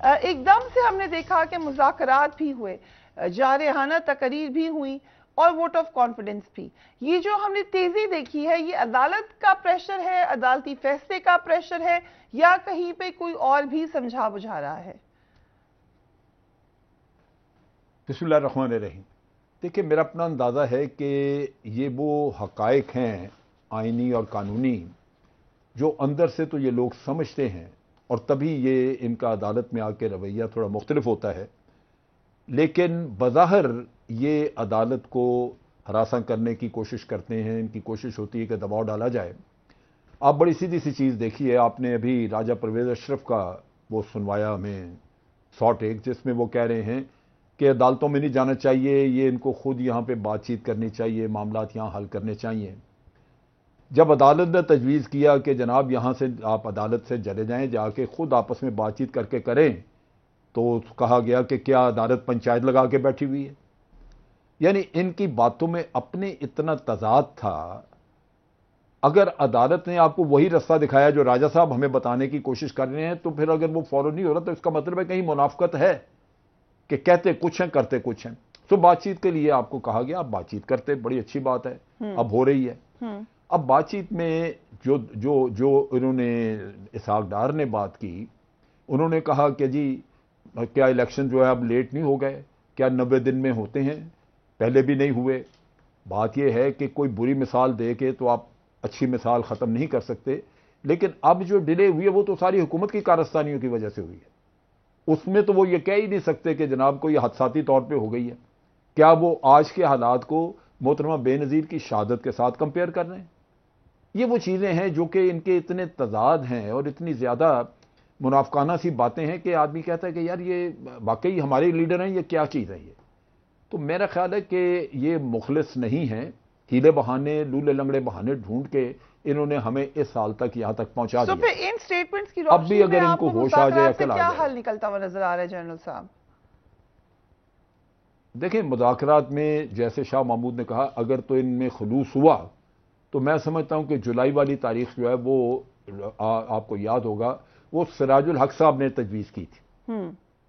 ایک دم سے ہم نے دیکھا کہ مذاکرات بھی ہوئے، جارحانہ تقاریر بھی ہوئی اور ووٹ آف کانفیڈنس بھی. یہ جو ہم نے تیزی دیکھی ہے، یہ عدالت کا پریشر ہے، عدالتی فیصلے کا پریشر ہے، یا کہیں پہ کوئی اور بھی سمجھا بجھا رہا ہے؟ بسم اللہ الرحمن الرحیم. دیکھیں، میرا اپنا اندازہ ہے کہ یہ وہ حقائق ہیں آئینی اور قانونی جو اندر سے تو یہ لوگ سمجھتے ہیں، اور تبھی یہ ان کا عدالت میں آ کے رویہ تھوڑا مختلف ہوتا ہے. لیکن بظاہر یہ عدالت کو ہراساں کرنے کی کوشش کرتے ہیں، ان کی کوشش ہوتی ہے کہ دباؤ ڈالا جائے. آپ بڑی سیدھی سی چیز دیکھیے، آپ نے ابھی راجہ پرویز اشرف کا وہ سنوایا ہمیں ساٹ ایک، جس میں وہ کہہ رہے ہیں کہ عدالتوں میں نہیں جانا چاہیے، یہ ان کو خود یہاں پہ بات چیت کرنی چاہیے، معاملات یہاں حل کرنے چاہیے. جب عدالت نے تجویز کیا کہ جناب یہاں سے آپ عدالت سے چلے جائیں، جا کے خود آپس میں بات چیت کر کے کریں، تو کہا گیا کہ کیا عدالت پنچایت لگا کے بیٹھی ہوئی ہے؟ یعنی ان کی باتوں میں اپنے اتنا تضاد تھا. اگر عدالت نے آپ کو وہی رستہ دکھایا جو راجہ صاحب ہمیں بتانے کی کوشش کر رہے ہیں، تو پھر اگر وہ فالو نہیں ہو رہا تو اس کا مطلب ہے کہیں منافقت ہے کہ کہتے کچھ ہیں کرتے کچھ ہیں. تو بات چیت کے لیے آپ کو کہا گیا، آپ بات چیت کرتے، بڑی اچھی بات ہے، اب ہو رہی ہے. اب بات چیت میں جو انہوں نے اسحاق ڈار نے بات کی، انہوں نے کہا کہ جی کیا الیکشن جو ہے اب لیٹ نہیں ہو گئے، کیا 90 دن میں ہوتے ہیں، پہلے بھی نہیں ہوئے. بات یہ ہے کہ کوئی بری مثال دے کے تو آپ اچھی مثال ختم نہیں کر سکتے. لیکن اب جو ڈیلے ہوئی ہے وہ تو ساری حکومت کی کارستانیوں کی وجہ سے ہوئی ہے. اس میں تو وہ یہ کہہ ہی نہیں سکتے کہ جناب کو یہ حادثاتی طور پہ ہو گئی ہے. کیا وہ آج کے حالات کو محترمہ بے نظیر کی شہادت کے ساتھ کمپیئر کر رہے ہیں؟ یہ وہ چیزیں ہیں جو کہ ان کے اتنے تضاد ہیں اور اتنی زیادہ منافقانہ سی باتیں ہیں کہ آدمی کہتا ہے کہ یار یہ واقعی ہمارے لیڈر ہیں، یہ کیا چیز ہے یہ. تو میرا خیال ہے کہ یہ مخلص نہیں ہیں. ہیلے بہانے، لولے لنگڑے بہانے ڈھونڈ کے انہوں نے ہمیں اس سال تک یہاں تک پہنچا دیا. تو پھر ان سٹیٹمنٹس کی اب بھی اگر ان کو ہوش آ جائے، عقل آ کیا جائے. حل نکلتا ہوا نظر آ رہا ہے جنرل صاحب؟ دیکھیں، مذاکرات میں جیسے شاہ محمود نے کہا، اگر تو ان میں خلوص ہوا تو میں سمجھتا ہوں کہ جولائی والی تاریخ جو ہے وہ آپ کو یاد ہوگا، وہ سراج الحق صاحب نے تجویز کی تھی.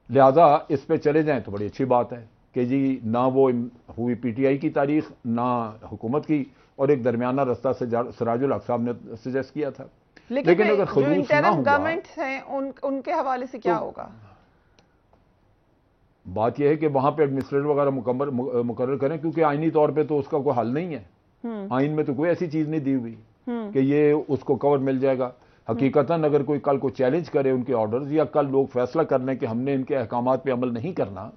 لہذا اس پہ چلے جائیں تو بڑی اچھی بات ہے کہ جی نہ وہ ہوئی پی ٹی آئی کی تاریخ، نہ حکومت کی، اور ایک درمیانہ رستہ سے سراج الحق صاحب نے سجیسٹ کیا تھا. لیکن اگر جو خلوص نہ انٹرم ہوا، گورنمنٹس ہیں ان کے حوالے سے کیا ہوگا؟ بات یہ ہے کہ وہاں پہ ایڈمنسٹریٹر وغیرہ مقرر کریں، کیونکہ آئینی طور پہ تو اس کا کوئی حل نہیں ہے. آئین میں تو کوئی ایسی چیز نہیں دی ہوئی کہ یہ اس کو کور مل جائے گا. حقیقتاً اگر کوئی کل کو چیلنج کرے ان کے آرڈرز، یا کل لوگ فیصلہ کر لیں کہ ہم نے ان کے احکامات پہ عمل نہیں کرنا،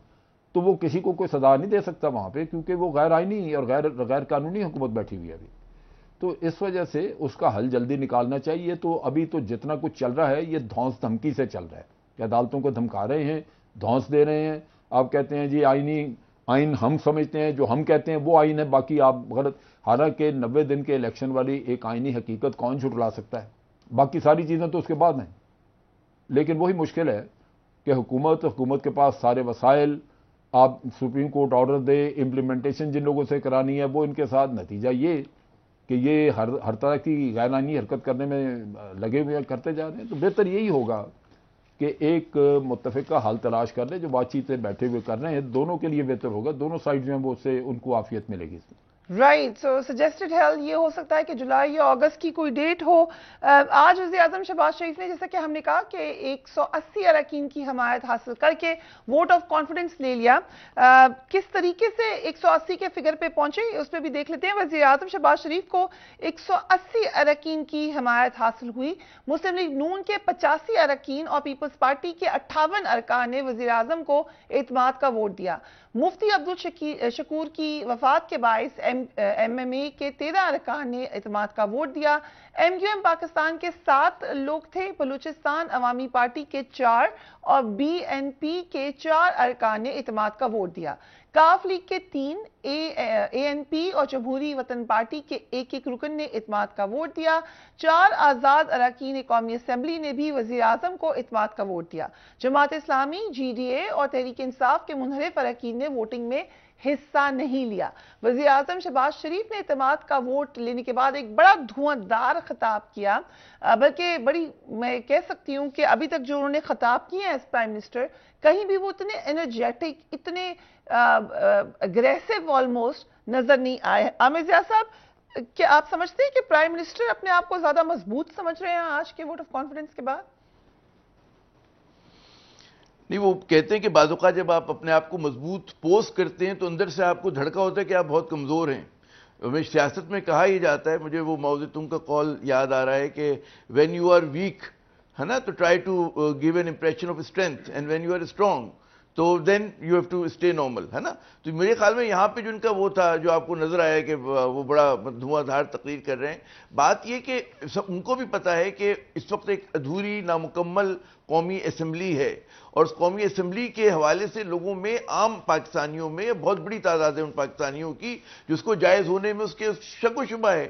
تو وہ کسی کو کوئی سزا نہیں دے سکتا وہاں پہ، کیونکہ وہ غیر آئینی اور غیر قانونی حکومت بیٹھی ہوئی ہے ابھی. تو اس وجہ سے اس کا حل جلدی نکالنا چاہیے. تو ابھی تو جتنا کچھ چل رہا ہے یہ دھونس دھمکی سے چل رہا ہے کہ عدالتوں کو دھمکا رہے ہیں، دھونس دے رہے ہیں. آپ کہتے ہیں جی آئین ہم سمجھتے ہیں، جو ہم کہتے ہیں وہ آئین ہے، باقی آپ غلط. حالانکہ 90 دن کے الیکشن والی ایک آئینی حقیقت کون جھٹلا سکتا ہے؟ باقی ساری چیزیں تو اس کے بعد ہیں. لیکن وہی مشکل ہے کہ حکومت کے پاس سارے وسائل، آپ سپریم کورٹ آرڈر دے، امپلیمنٹیشن جن لوگوں سے کرانی ہے وہ ان کے ساتھ، نتیجہ یہ کہ یہ ہر طرح کی غیر آئینی حرکت کرنے میں لگے ہوئے کرتے جا رہے ہیں. تو بہتر یہی ہوگا کہ ایک متفقہ حل تلاش کر لیں، جو بات چیت سے بیٹھے ہوئے کر رہے ہیں، دونوں کے لیے بہتر ہوگا. دونوں سائڈ جو ہیں وہ سے ان کو عافیت ملے گی. رائٹ. سو سجیسٹڈ حل یہ ہو سکتا ہے کہ جولائی یا اگست کی کوئی ڈیٹ ہو. آج وزیر اعظم شہباز شریف نے، جیسا کہ ہم نے کہا، کہ 180 اراکین کی حمایت حاصل کر کے ووٹ آف کانفیڈنس لے لیا. کس طریقے سے 180 کے فگر پہ پہنچے اس پہ بھی دیکھ لیتے ہیں. وزیر اعظم شہباز شریف کو 180 اراکین کی حمایت حاصل ہوئی. مسلم لیگ نون کے 85 اراکین اور پیپلز پارٹی کے 58 ارکان نے وزیر اعظم کو اعتماد کا ووٹ دیا. مفتی عبدالشکور کی وفات کے باعث ایم ایم اے کے 13 ارکان نے اعتماد کا ووٹ دیا. ایم کیو ایم پاکستان کے 7 لوگ تھے. بلوچستان عوامی پارٹی کے 4 اور بی این پی کے 4 ارکان نے اعتماد کا ووٹ دیا. کاف لیگ کے 3، اے این پی اور جمہوری وطن پارٹی کے 1 رکن نے اعتماد کا ووٹ دیا. 4 آزاد اراکین قومی اسمبلی نے بھی وزیر اعظم کو اعتماد کا ووٹ دیا. Jamaat Islami, G D A اور تحریک انصاف کے منحرف اراکین نے ووٹنگ میں حصہ نہیں لیا۔ وزیر اعظم شہباز شریف نے اعتماد کا ووٹ لینے کے بعد ایک بڑا دھواندار خطاب کیا، بلکہ بڑی میں کہہ سکتی ہوں کہ ابھی تک جو انہوں نے خطاب کیے ہیں ایز پرائم منسٹر، کہیں بھی وہ اتنے انرجیٹک، اتنے اگریسو آلموسٹ نظر نہیں آئے۔ عامر ضیاء صاحب، کیا آپ سمجھتے ہیں کہ پرائم منسٹر اپنے آپ کو زیادہ مضبوط سمجھ رہے ہیں آج کے ووٹ آف کانفیڈنس کے بعد؟ نہیں، وہ کہتے ہیں کہ بعض اوقات جب آپ اپنے آپ کو مضبوط پوز کرتے ہیں تو اندر سے آپ کو دھڑکا ہوتا ہے کہ آپ بہت کمزور ہیں۔ ہمیں سیاست میں کہا ہی جاتا ہے، مجھے وہ ماؤ زیدونگ کا قول یاد آ رہا ہے کہ وین یو آر ویک، ہے نا، تو try to give an impression of strength, and when you are strong تو then you have to stay normal, ہے نا۔ تو میرے خیال میں یہاں پہ جو ان کا وہ تھا، جو آپ کو نظر آیا کہ وہ بڑا دھواں دھار تقریر کر رہے ہیں، بات یہ کہ ان کو بھی پتا ہے کہ اس وقت ایک ادھوری نامکمل قومی اسمبلی ہے، اور اس قومی اسمبلی کے حوالے سے لوگوں میں، عام پاکستانیوں میں بہت بڑی تعداد ہے ان پاکستانیوں کی جس کو جائز ہونے میں اس کے شک و شبہ ہے،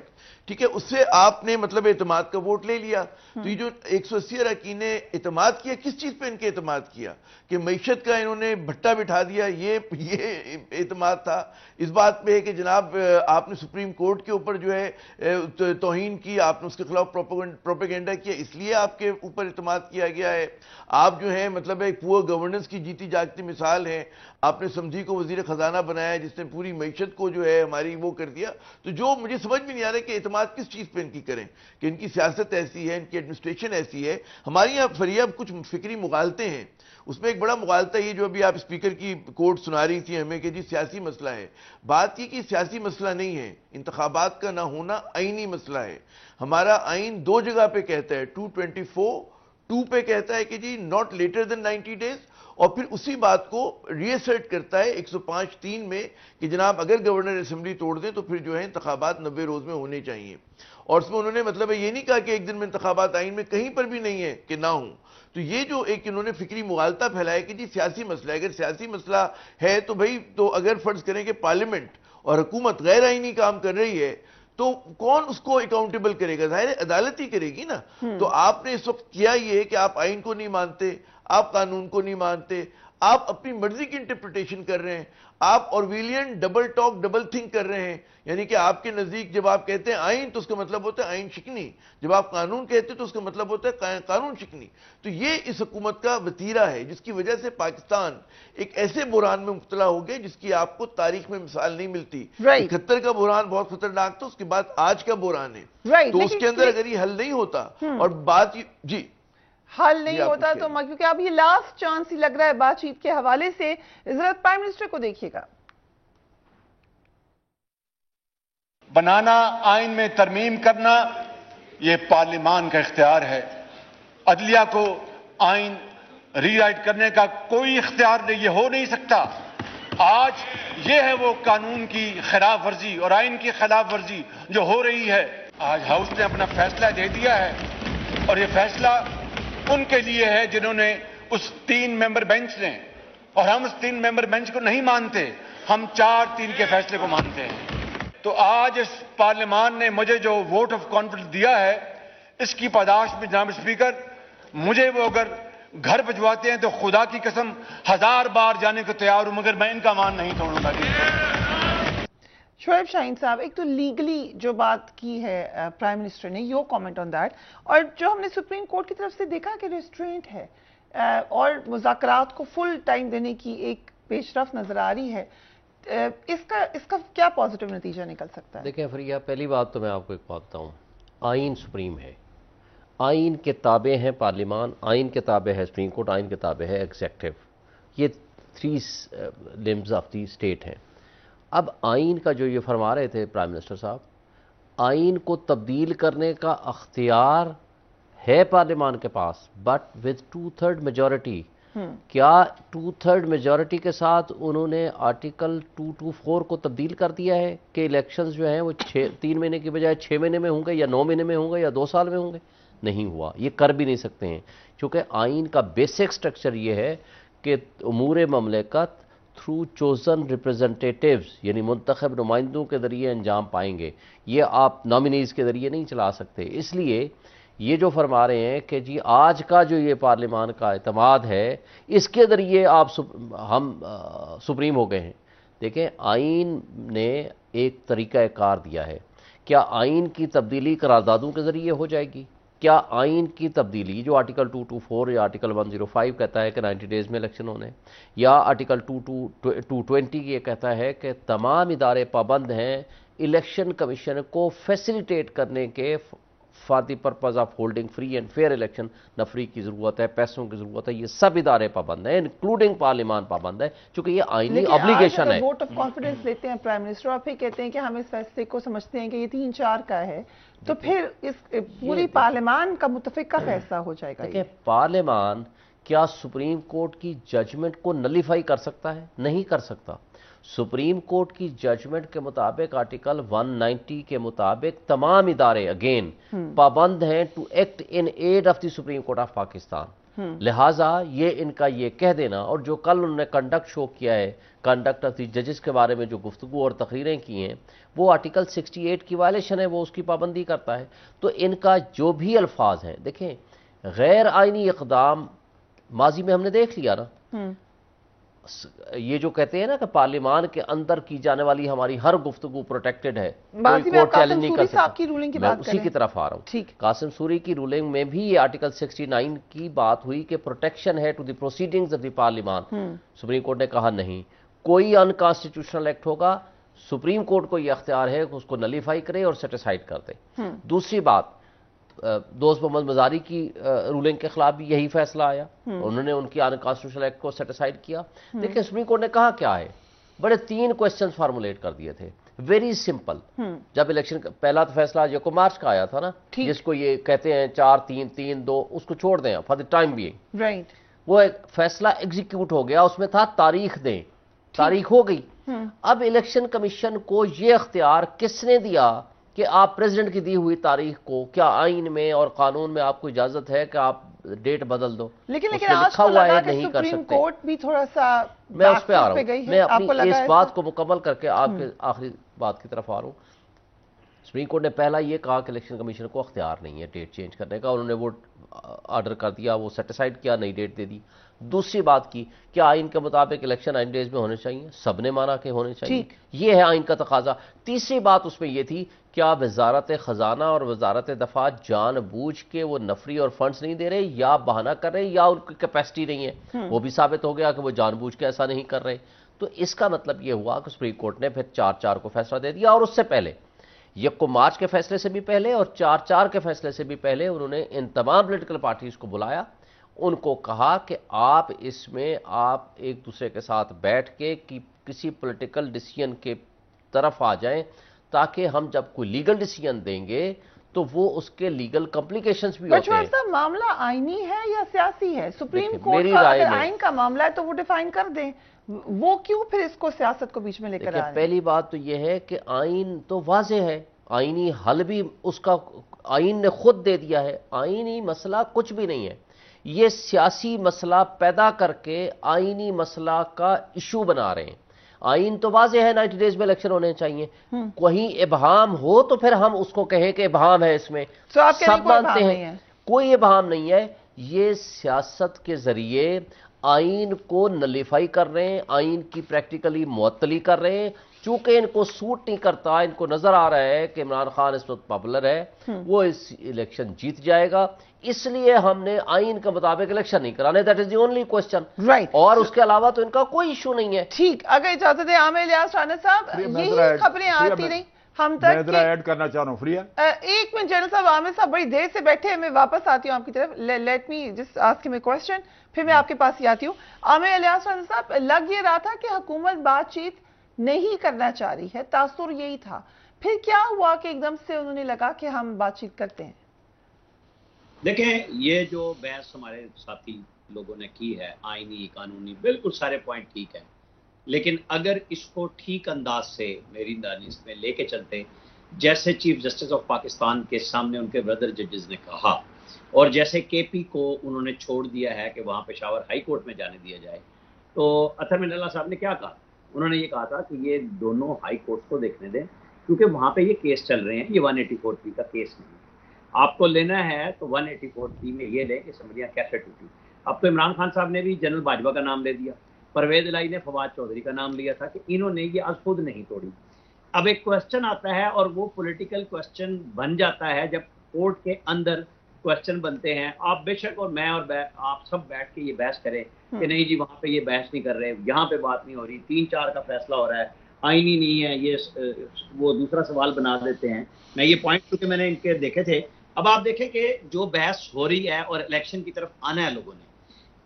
ٹھیک ہے۔ اس سے آپ نے مطلب اعتماد کا ووٹ لے لیا۔ تو یہ جو 180 اراکین نے اعتماد کیا، کس چیز پہ ان کے اعتماد کیا؟ کہ معیشت کا انہوں نے بھٹا بٹھا دیا، یہ اعتماد تھا۔ اس بات پہ ہے کہ جناب آپ نے سپریم کورٹ کے اوپر جو ہے توہین کی، آپ نے اس کے خلاف پروپیگنڈا کیا، اس لیے آپ کے اوپر اعتماد کیا گیا ہے۔ آپ جو ہیں مطلب ایک پور گورننس کی جیتی جاگتی مثال ہیں۔ آپ نے سمدھی کو وزیر خزانہ بنایا جس نے پوری معیشت کو جو ہے ہماری وہ کر دیا۔ تو جو مجھے سمجھ میں نہیں آ رہا کہ اعتماد کس چیز پہ ان کی کریں، کہ ان کی سیاست ایسی ہے، ان کی ایڈمنسٹریشن ایسی ہے۔ ہماری یہاں فریب کچھ فکری مغالطے ہیں، اس میں ایک بڑا مغالطہ یہ جو ابھی آپ اسپیکر کی کوٹ سنا رہی تھی ہمیں کہ جی سیاسی مسئلہ ہے۔ بات یہ کہ سیاسی مسئلہ نہیں ہے، انتخابات کا نہ ہونا آئینی مسئلہ ہے۔ ہمارا آئین دو جگہ پہ کہتا ہے، 224(2) پہ کہتا ہے کہ جی not later than 90 days، اور پھر اسی بات کو ری ایسرٹ کرتا ہے 105(3) میں کہ جناب اگر گورنر اسمبلی توڑ دیں تو پھر جو ہے انتخابات 90 روز میں ہونے چاہیے۔ اور اس میں انہوں نے مطلب یہ نہیں کہا کہ ایک دن میں انتخابات آئین میں کہیں پر بھی نہیں ہے کہ نہ ہوں۔ تو یہ جو ایک انہوں نے فکری مغالطہ پھیلایا کہ جی سیاسی مسئلہ ہے، اگر سیاسی مسئلہ ہے تو بھئی تو اگر فرض کریں کہ پارلیمنٹ اور حکومت غیر آئینی کام کر رہی ہے تو کون اس کو اکاؤنٹیبل کرے گا؟ ظاہر ہے عدالت ہی کرے گی نا۔ تو آپ نے اس وقت کیا یہ ہے کہ آپ آئین کو نہیں مانتے، آپ قانون کو نہیں مانتے، آپ اپنی مرضی کی انٹرپریٹیشن کر رہے ہیں، آپ اورویلین ڈبل ٹاک ڈبل تھنک کر رہے ہیں۔ یعنی کہ آپ کے نزدیک جب آپ کہتے ہیں آئین تو اس کا مطلب ہوتا ہے آئین شکنی، جب آپ قانون کہتے ہیں تو اس کا مطلب ہوتا ہے قانون شکنی۔ تو یہ اس حکومت کا وتیرہ ہے جس کی وجہ سے پاکستان ایک ایسے بحران میں مبتلا ہو گئے جس کی آپ کو تاریخ میں مثال نہیں ملتی۔ 71 کا بحران بہت خطرناک تھا، اس کے بعد آج کا بحران ہے، تو اس کے اندر اگر یہ حل نہیں ہوتا اور بات جی حل نہیں ہوتا تو کیونکہ اب یہ لاسٹ چانس ہی لگ رہا ہے بات چیت کے حوالے سے، ضرورت پرائم منسٹر کو دیکھیے گا۔ بنانا، آئین میں ترمیم کرنا، یہ پارلیمان کا اختیار ہے۔ عدلیہ کو آئین ری رائٹ کرنے کا کوئی اختیار نہیں، یہ ہو نہیں سکتا۔ آج یہ ہے وہ قانون کی خلاف ورزی اور آئین کی خلاف ورزی جو ہو رہی ہے۔ آج ہاؤس نے اپنا فیصلہ دے دیا ہے، اور یہ فیصلہ ان کے لیے ہے جنہوں نے اس 3 ممبر بینچ نے، اور ہم اس 3 ممبر بینچ کو نہیں مانتے، ہم 4-3 کے فیصلے کو مانتے ہیں۔ تو آج اس پارلیمان نے مجھے جو ووٹ آف کانفیڈنس دیا ہے، اس کی پاداش میں جناب اسپیکر مجھے وہ اگر گھر بھجواتے ہیں تو خدا کی قسم 1000 بار جانے کو تیار ہوں، مگر میں ان کا مان نہیں توڑوں گا۔ شعیب شاہین صاحب، ایک تو لیگلی جو بات کی ہے پرائم منسٹر نے، یور کامنٹ آن دیٹ، اور جو ہم نے سپریم کورٹ کی طرف سے دیکھا کہ ریسٹرینٹ ہے اور مذاکرات کو فل ٹائم دینے کی ایک پیش رفت نظر آ رہی ہے، اس کا کیا پازیٹیو نتیجہ نکل سکتا ہے؟ دیکھیں فریہ، پہلی بات تو میں آپ کو ایک بات بتاؤں، آئین سپریم ہے، آئین کے تابع ہیں پارلیمان، آئین کے تابع ہے سپریم کورٹ، آئین کے تابع ہے ایگزیکٹو، یہ 3 لمبز آف دی اسٹیٹ ہیں۔ اب آئین کا جو یہ فرما رہے تھے پرائم منسٹر صاحب، آئین کو تبدیل کرنے کا اختیار ہے پارلیمان کے پاس، بٹ ود 2/3 میجورٹی۔ کیا 2/3 میجورٹی کے ساتھ انہوں نے آرٹیکل 224 کو تبدیل کر دیا ہے کہ الیکشنز جو ہیں وہ 3 مہینے کی بجائے 6 مہینے میں ہوں گے، یا 9 مہینے میں ہوں گے، یا 2 سال میں ہوں گے؟ نہیں ہوا، یہ کر بھی نہیں سکتے ہیں، چونکہ آئین کا بیسک سٹرکچر یہ ہے کہ امور مملکت تھرو چوزن ریپرزنٹیٹیوز، یعنی منتخب نمائندوں کے ذریعے انجام پائیں گے، یہ آپ نامینیز کے ذریعے نہیں چلا سکتے۔ اس لیے یہ جو فرما رہے ہیں کہ جی آج کا جو یہ پارلیمان کا اعتماد ہے، اس کے ذریعے ہم سپریم ہو گئے ہیں، دیکھیں آئین نے ایک طریقہ کار دیا ہے. کیا آئین کی تبدیلی قراردادوں کے ذریعے ہو جائے گی؟ کیا آئین کی تبدیلی جو آرٹیکل 224 یا آرٹیکل 105 کہتا ہے کہ 90 ڈیز میں الیکشن ہونے، یا آرٹیکل 220 یہ کہتا ہے کہ تمام ادارے پابند ہیں الیکشن کمیشن کو فیسیلیٹیٹ کرنے کے for the purpose of holding free and fair election, نفری کی ضرورت ہے، پیسوں کی ضرورت ہے، یہ سب ادارے پابند ہیں انکلوڈنگ پارلیمان پابند ہے چونکہ یہ آئینی obligation ہے. ووٹ آف کانفیڈنس لیتے ہیں پرائم منسٹر اور پھر کہتے ہیں کہ ہم اس فیصلے کو سمجھتے ہیں کہ یہ 3-4 کا ہے، تو پھر اس پوری پارلیمان کا متفقہ فیصلہ ہو جائے گا. کہ پارلیمان کیا سپریم کورٹ کی ججمنٹ کو نلیفائی کر سکتا ہے؟ نہیں کر سکتا. سپریم کورٹ کی ججمنٹ کے مطابق آرٹیکل 190 کے مطابق تمام ادارے اگین پابند ہیں to act in aid of the supreme court of Pakistan. لہٰذا یہ ان کا یہ کہہ دینا، اور جو کل انہوں نے کنڈکٹ شو کیا ہے، کنڈکٹ آف دی ججز کے بارے میں جو گفتگو اور تقریریں کی ہیں، وہ آرٹیکل 68 کی وائلیشن ہے، وہ اس کی پابندی کرتا ہے. تو ان کا جو بھی الفاظ ہیں، دیکھیں غیر آئینی اقدام ماضی میں ہم نے دیکھ لیا نا، یہ جو کہتے ہیں نا کہ پارلیمان کے اندر کی جانے والی ہماری ہر گفتگو پروٹیکٹڈ ہے، کوئی کورٹ چیلنج نہیں کر سکتا. میں اسی کی طرف آ رہا ہوں. قاسم سوری کی رولنگ میں بھی یہ آرٹیکل 69 کی بات ہوئی کہ پروٹیکشن ہے to the proceedings of the پارلیمان. سپریم کورٹ نے کہا نہیں، کوئی ان کانسٹیٹیوشنل ایکٹ ہوگا سپریم کورٹ کو یہ اختیار ہے کہ اس کو نلیفائی کرے اور سیٹیسائیڈ کر دے. دوسری بات، دوست محمد مزاری کی رولنگ کے خلاف بھی یہی فیصلہ آیا، انہوں نے ان کی ان کانسٹیٹیوشنل ایکٹ کو سیٹیسائیڈ کیا. دیکھیں سپریم کورٹ نے کہا کیا ہے، بڑے 3 کوسچن فارمولیٹ کر دیے تھے، ویری سمپل. جب الیکشن پہلا تو فیصلہ 1 مارچ کا آیا تھا نا، جس کو یہ کہتے ہیں 4-3-3-2، اس کو چھوڑ دیں فار دی ٹائم بینگ. وہ ایک فیصلہ ایگزیکیوٹ ہو گیا، اس میں تھا تاریخ دیں، تاریخ ہو گئی. اب الیکشن کمیشن کو یہ اختیار کس نے دیا کہ آپ پریزیڈنٹ کی دی ہوئی تاریخ کو، کیا آئین میں اور قانون میں آپ کو اجازت ہے کہ آپ ڈیٹ بدل دو؟ لیکن آج کو لگا کہ سپریم کورٹ بھی تھوڑا سا میں اس پہ آ رہا ہوں، میں اپنی اس بات کو مکمل کر کے آپ کے آخری بات کی طرف آ رہا ہوں. سپریم کورٹ نے پہلا یہ کہا کہ الیکشن کمیشن کو اختیار نہیں ہے ڈیٹ چینج کرنے کا، انہوں نے وہ آرڈر کر دیا، وہ سیٹیسائیڈ کیا، نئی ڈیٹ دے دی. دوسری بات کی کہ آئین کے مطابق الیکشن 9 ڈیز میں ہونے چاہیے، سب نے مانا کہ ہونے چاہیے، یہ ہے آئین کا تقاضا. تیسری بات اس میں یہ تھی کیا وزارت خزانہ اور وزارت دفاع جان بوجھ کے وہ نفری اور فنڈز نہیں دے رہے، یا بہانہ کر رہے، یا ان کی کیپیسٹی نہیں ہے؟ وہ بھی ثابت ہو گیا کہ وہ جان بوجھ کے ایسا نہیں کر رہے. تو اس کا مطلب یہ ہوا کہ سپریم کورٹ نے پھر 4-4 کو فیصلہ دے دیا، اور اس سے پہلے 1 مارچ کے فیصلے سے بھی پہلے اور 4-4 کے فیصلے سے بھی پہلے انہوں نے ان تمام پولیٹیکل پارٹیز کو بلایا، ان کو کہا کہ آپ اس میں آپ ایک دوسرے کے ساتھ بیٹھ کے کسی پولیٹیکل ڈیسیژن کے طرف آ جائیں، تاکہ ہم جب کوئی لیگل ڈیسیژن دیں گے تو وہ اس کے لیگل کمپلیکیشنز بھی ہوتے ہیں. صاحب معاملہ آئینی ہے یا سیاسی ہے؟ سپریم کورٹ کا اگر آئین کا معاملہ ہے تو وہ ڈیفائن کر دیں، وہ کیوں پھر اس کو سیاست کو بیچ میں لے کر آ رہے ہیں؟ پہلی بات تو یہ ہے کہ آئین تو واضح ہے، آئینی حل بھی اس کا آئین نے خود دے دیا ہے. آئینی مسئلہ کچھ بھی نہیں ہے، یہ سیاسی مسئلہ پیدا کر کے آئینی مسئلہ کا ایشو بنا رہے ہیں. آئین تو واضح ہے 90 ڈیز میں الیکشن ہونے چاہیے، کہیں ابہام ہو تو پھر ہم اس کو کہیں کہ ابہام ہے، اس میں سب مانتے ہیں کوئی ابہام نہیں ہے. یہ سیاست کے ذریعے آئین کو نلیفائی کر رہے ہیں، آئین کی پریکٹیکلی معطلی کر رہے ہیں. چونکہ ان کو سوٹ نہیں کرتا، ان کو نظر آ رہا ہے کہ عمران خان اس وقت پاپولر ہے، وہ اس الیکشن جیت جائے گا، اس لیے ہم نے آئین کے مطابق الیکشن نہیں کرانے. That is the only question, اور اس کے علاوہ تو ان کا کوئی ایشو نہیں ہے. ٹھیک، اگر اجازت ہے عامر الیاس رانا صاحب، یہی خبریں آتی رہی ہم تک. میں ذرا ایڈ کرنا چاہ رہا ہوں فریہ. ایک منٹ جنرل صاحب، عامر صاحب بڑی دیر سے بیٹھے ہیں، میں واپس آتی ہوں آپ کی طرف. لیٹ می جسٹ آسک ہم اے کوسچن، پھر میں آپ کے پاس ہی آتی ہوں. عامر الیاس رانا صاحب، لگ یہ رہا تھا کہ حکومت بات چیت نہیں کرنا چاہ رہی ہے، تاثر یہی تھا، پھر کیا ہوا کہ ایک دم سے انہوں نے لگا کہ ہم بات چیت کرتے ہیں؟ دیکھیں، یہ جو بحث ہمارے ساتھی لوگوں نے کی ہے، آئینی قانونی، بالکل سارے پوائنٹ ٹھیک ہیں، لیکن اگر اس کو ٹھیک انداز سے میری دانش میں لے کے چلتے، جیسے چیف جسٹس آف پاکستان کے سامنے ان کے بردر ججز نے کہا، اور جیسے کے پی کو انہوں نے چھوڑ دیا ہے کہ وہاں پشاور ہائی کورٹ میں جانے دیا جائے، تو اطہر من اللہ صاحب نے کیا کہا؟ انہوں نے یہ کہا تھا کہ یہ دونوں ہائی کورٹ کو دیکھنے دیں، کیونکہ وہاں پہ یہ کیس چل رہے ہیں، یہ 184 کا کیس نہیں. آپ کو لینا ہے تو 184 میں یہ لیں کہ سمجھیاں کیسے ٹوٹی. اب تو عمران خان صاحب نے بھی جنرل باجوہ کا نام لے دیا، پرویز الہی نے فواد چودھری کا نام لیا تھا کہ انہوں نے یہ از خود نہیں توڑی. اب ایک کوشچن آتا ہے اور وہ پولیٹیکل کوشچن بن جاتا ہے جب کورٹ کے اندر کوشچن بنتے ہیں. آپ بے شک اور میں اور آپ سب بیٹھ کے یہ بحث کریں کہ نہیں جی وہاں پہ یہ بحث نہیں کر رہے, یہاں پہ بات نہیں ہو رہی, 3-4 کا فیصلہ ہو رہا ہے, آئینی نہیں ہے, یہ وہ دوسرا سوال بنا دیتے ہیں. میں یہ پوائنٹ کیونکہ میں نے ان کے دیکھے تھے. اب آپ دیکھیں کہ جو بحث ہو رہی ہے اور الیکشن کی طرف آنا ہے لوگوں نے,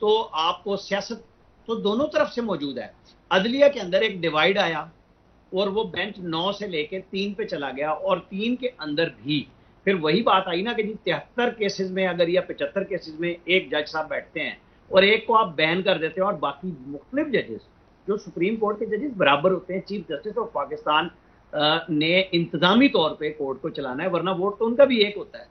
تو آپ کو سیاست تو دونوں طرف سے موجود ہے. عدلیہ کے اندر ایک ڈیوائیڈ آیا اور وہ بینچ 9 سے لے کے 3 پہ چلا گیا, اور 3 کے اندر بھی پھر وہی بات آئی نا کہ جی 73 کیسز میں اگر یا 75 کیسز میں ایک جج صاحب بیٹھتے ہیں اور ایک کو آپ بین کر دیتے ہیں اور باقی مختلف ججز جو سپریم کورٹ کے ججز برابر ہوتے ہیں, چیف جسٹس آف پاکستان نے انتظامی طور پہ کورٹ کو چلانا ہے, ورنہ ووٹ تو ان کا بھی ایک ہوتا ہے.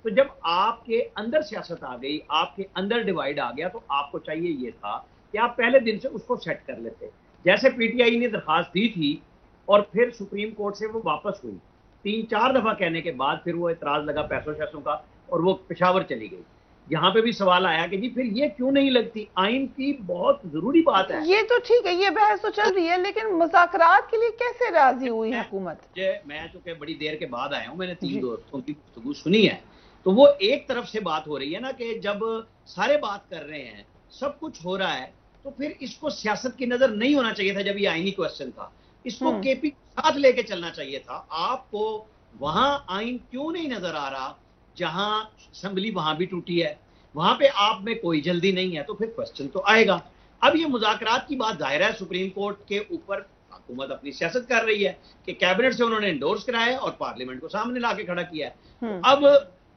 تو جب آپ کے اندر سیاست آ گئی, آپ کے اندر ڈیوائیڈ آ گیا, تو آپ کو چاہیے یہ تھا کہ آپ پہلے دن سے اس کو سیٹ کر لیتے. جیسے پی ٹی آئی نے درخواست دی تھی اور پھر سپریم کورٹ سے وہ واپس ہوئی, 3-4 دفعہ کہنے کے بعد پھر وہ اعتراض لگا پیسوں شیسوں کا اور وہ پشاور چلی گئی. یہاں پہ بھی سوال آیا کہ جی پھر یہ کیوں نہیں لگتی, آئین کی بہت ضروری بات ہے. یہ تو ٹھیک ہے, یہ بحث تو چل رہی ہے, لیکن مذاکرات کے لیے کیسے راضی ہوئی حکومت؟ میں چونکہ بڑی دیر کے بعد آیا ہوں, میں نے 3 دوستوں کی گفتگو سنی ہے, تو وہ ایک طرف سے بات ہو رہی ہے نا کہ جب سارے بات کر رہے ہیں, سب کچھ ہو رہا ہے, تو پھر اس کو سیاست کی نظر نہیں ہونا چاہیے تھا. جب یہ آئینی کوشچن تھا اس کو کے پی ساتھ لے کے چلنا چاہیے تھا. آپ کو وہاں آئین کیوں نہیں نظر آ رہا جہاں اسمبلی وہاں بھی ٹوٹی ہے, وہاں پہ آپ میں کوئی جلدی نہیں ہے, تو پھر کوشچن تو آئے گا. اب یہ مذاکرات کی بات ظاہر ہے سپریم کورٹ کے اوپر حکومت اپنی سیاست کر رہی ہے کہ کیبنٹ سے انہوں نے انڈورس کرایا اور پارلیمنٹ کو سامنے لا کے کھڑا کیا ہے. اب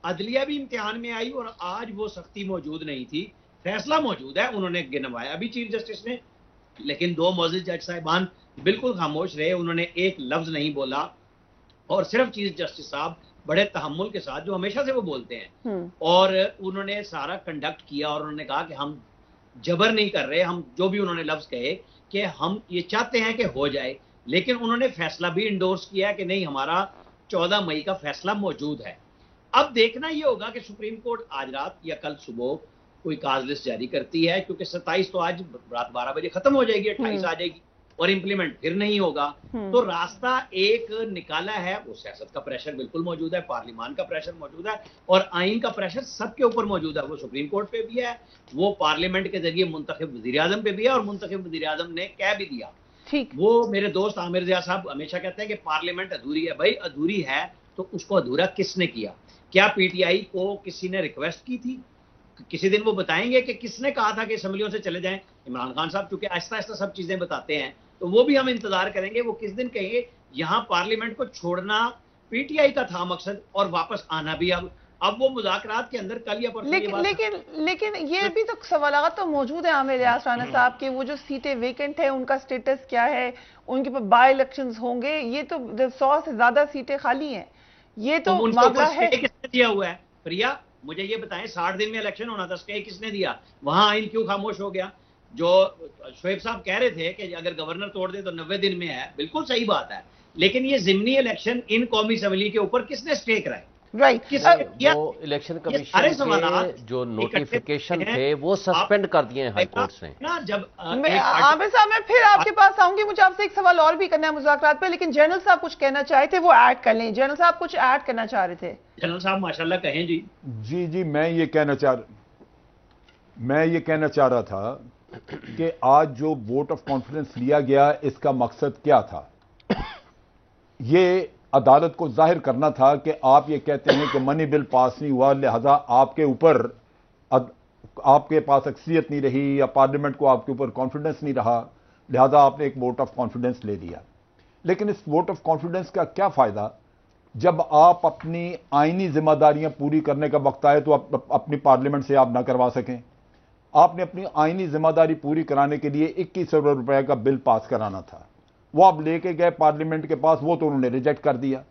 عدلیہ بھی امتحان میں آئی اور آج وہ سختی موجود نہیں تھی, فیصلہ موجود ہے, انہوں نے گنوایا ابھی چیف جسٹس نے, لیکن 2 معزز جج صاحبان بالکل خاموش رہے, انہوں نے ایک لفظ نہیں بولا, اور صرف چیف جسٹس صاحب بڑے تحمل کے ساتھ جو ہمیشہ سے وہ بولتے ہیں, اور انہوں نے سارا کنڈکٹ کیا, اور انہوں نے کہا کہ ہم جبر نہیں کر رہے, ہم جو بھی انہوں نے لفظ کہے کہ ہم یہ چاہتے ہیں کہ ہو جائے, لیکن انہوں نے فیصلہ بھی انڈورس کیا کہ نہیں ہمارا 14 مئی کا فیصلہ موجود ہے. اب دیکھنا یہ ہوگا کہ سپریم کورٹ آج رات یا کل صبح کوئی کاز لسٹ جاری کرتی ہے, کیونکہ 27 تو آج رات 12 بجے ختم ہو جائے گی, 28 آ جائے گی, اور امپلیمنٹ پھر نہیں ہوگا. تو راستہ ایک نکالا ہے, وہ سیاست کا پریشر بالکل موجود ہے, پارلیمان کا پریشر موجود ہے, اور آئین کا پریشر سب کے اوپر موجود ہے. وہ سپریم کورٹ پہ بھی ہے, وہ پارلیمنٹ کے ذریعے منتخب وزیر اعظم پہ بھی ہے, اور منتخب وزیر اعظم نے کہہ بھی دیا. وہ میرے دوست عامر ضیاء صاحب ہمیشہ کہتے ہیں کہ پارلیمنٹ ادھوری ہے. بھائی ادھوری ہے تو اس کو ادھورا کس نے کیا؟ کیا پی ٹی آئی کو کسی نے ریکویسٹ کی تھی؟ کسی دن وہ بتائیں گے کہ کس نے کہا تھا کہ اسمبلیوں سے چلے جائیں. عمران خان صاحب چونکہ آہستہ آہستہ سب چیزیں بتاتے ہیں, تو وہ بھی ہم انتظار کریں گے وہ کس دن کہیں گے. یہاں پارلیمنٹ کو چھوڑنا پی ٹی آئی کا تھا مقصد, اور واپس آنا بھی. اب وہ مذاکرات کے اندر کل یا پرسوں لیکن یہ بھی تو سوالات تو موجود ہیں عامر ریاض رانا صاحب کے, وہ جو سیٹیں ویکنٹ ہیں ان کا سٹیٹس کیا ہے, ان کے پر بائی الیکشنز ہوں گے, یہ تو 100 سے زیادہ سیٹیں خالی ہیں, یہ تو معاملہ ہے. کس نے دیا ہوا ہے پریا؟ مجھے یہ بتائیں 60 دن میں الیکشن ہونا تھا, اسٹے کس نے دیا؟ وہاں آئین کیوں خاموش ہو گیا؟ جو شعیب صاحب کہہ رہے تھے کہ اگر گورنر توڑ دے تو 90 دن میں ہے, بالکل صحیح بات ہے, لیکن یہ ضمنی الیکشن ان قومی اسمبلی کے اوپر کس نے اسٹے کرائے؟ وہ الیکشن کمیشن کے جو نوٹیفیکیشن تھے وہ سسپینڈ کر دیے ہیں ہائی کورٹ نے. عامر صاحب میں پھر آپ کے پاس آؤں گی, مجھے آپ سے ایک سوال اور بھی کرنا ہے مذاکرات پہ, لیکن جنرل صاحب کچھ کہنا چاہے تھے, وہ ایڈ کر لیں. جنرل صاحب کچھ ایڈ کرنا چاہ رہے تھے. جنرل صاحب ماشاءاللہ کہیں. جی میں یہ کہنا چاہ رہا تھا کہ آج جو ووٹ آف کانفیڈنس لیا گیا اس کا مقصد کیا تھا؟ یہ عدالت کو ظاہر کرنا تھا کہ آپ یہ کہتے ہیں کہ منی بل پاس نہیں ہوا, لہذا آپ کے اوپر آپ کے پاس اکثریت نہیں رہی, یا پارلیمنٹ کو آپ کے اوپر کانفیڈنس نہیں رہا, لہذا آپ نے ایک ووٹ آف کانفیڈنس لے لیا. لیکن اس ووٹ آف کانفیڈنس کا کیا فائدہ جب آپ اپنی آئینی ذمہ داریاں پوری کرنے کا وقت آئے تو اپنی پارلیمنٹ سے آپ نہ کروا سکیں؟ آپ نے اپنی آئینی ذمہ داری پوری کرانے کے لیے 2100 روپے کا بل پاس کرانا تھا, وہ آپ لے کے گئے پارلیمنٹ کے پاس, وہ تو انہوں نے ریجیکٹ کر دیا.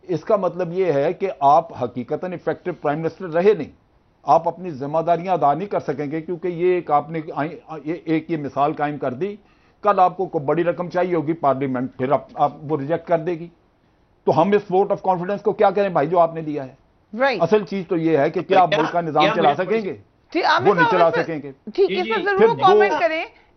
اس کا مطلب یہ ہے کہ آپ حقیقتاً افیکٹو پرائم منسٹر رہے نہیں, آپ اپنی ذمہ داریاں ادا نہیں کر سکیں گے, کیونکہ یہ ایک آپ نے ایک یہ مثال قائم کر دی. کل آپ کو کوئی بڑی رقم چاہیے ہوگی, پارلیمنٹ پھر آپ وہ ریجیکٹ کر دے گی. تو ہم اس ووٹ آف کانفیڈنس کو کیا کریں بھائی جو آپ نے دیا ہے؟ اصل چیز تو یہ ہے کہ کیا آپ ملک کا نظام چلا سکیں گے؟ وہ نہیں چلا سکیں گے. ٹھیک ہے, ضرور کامنٹ کریں,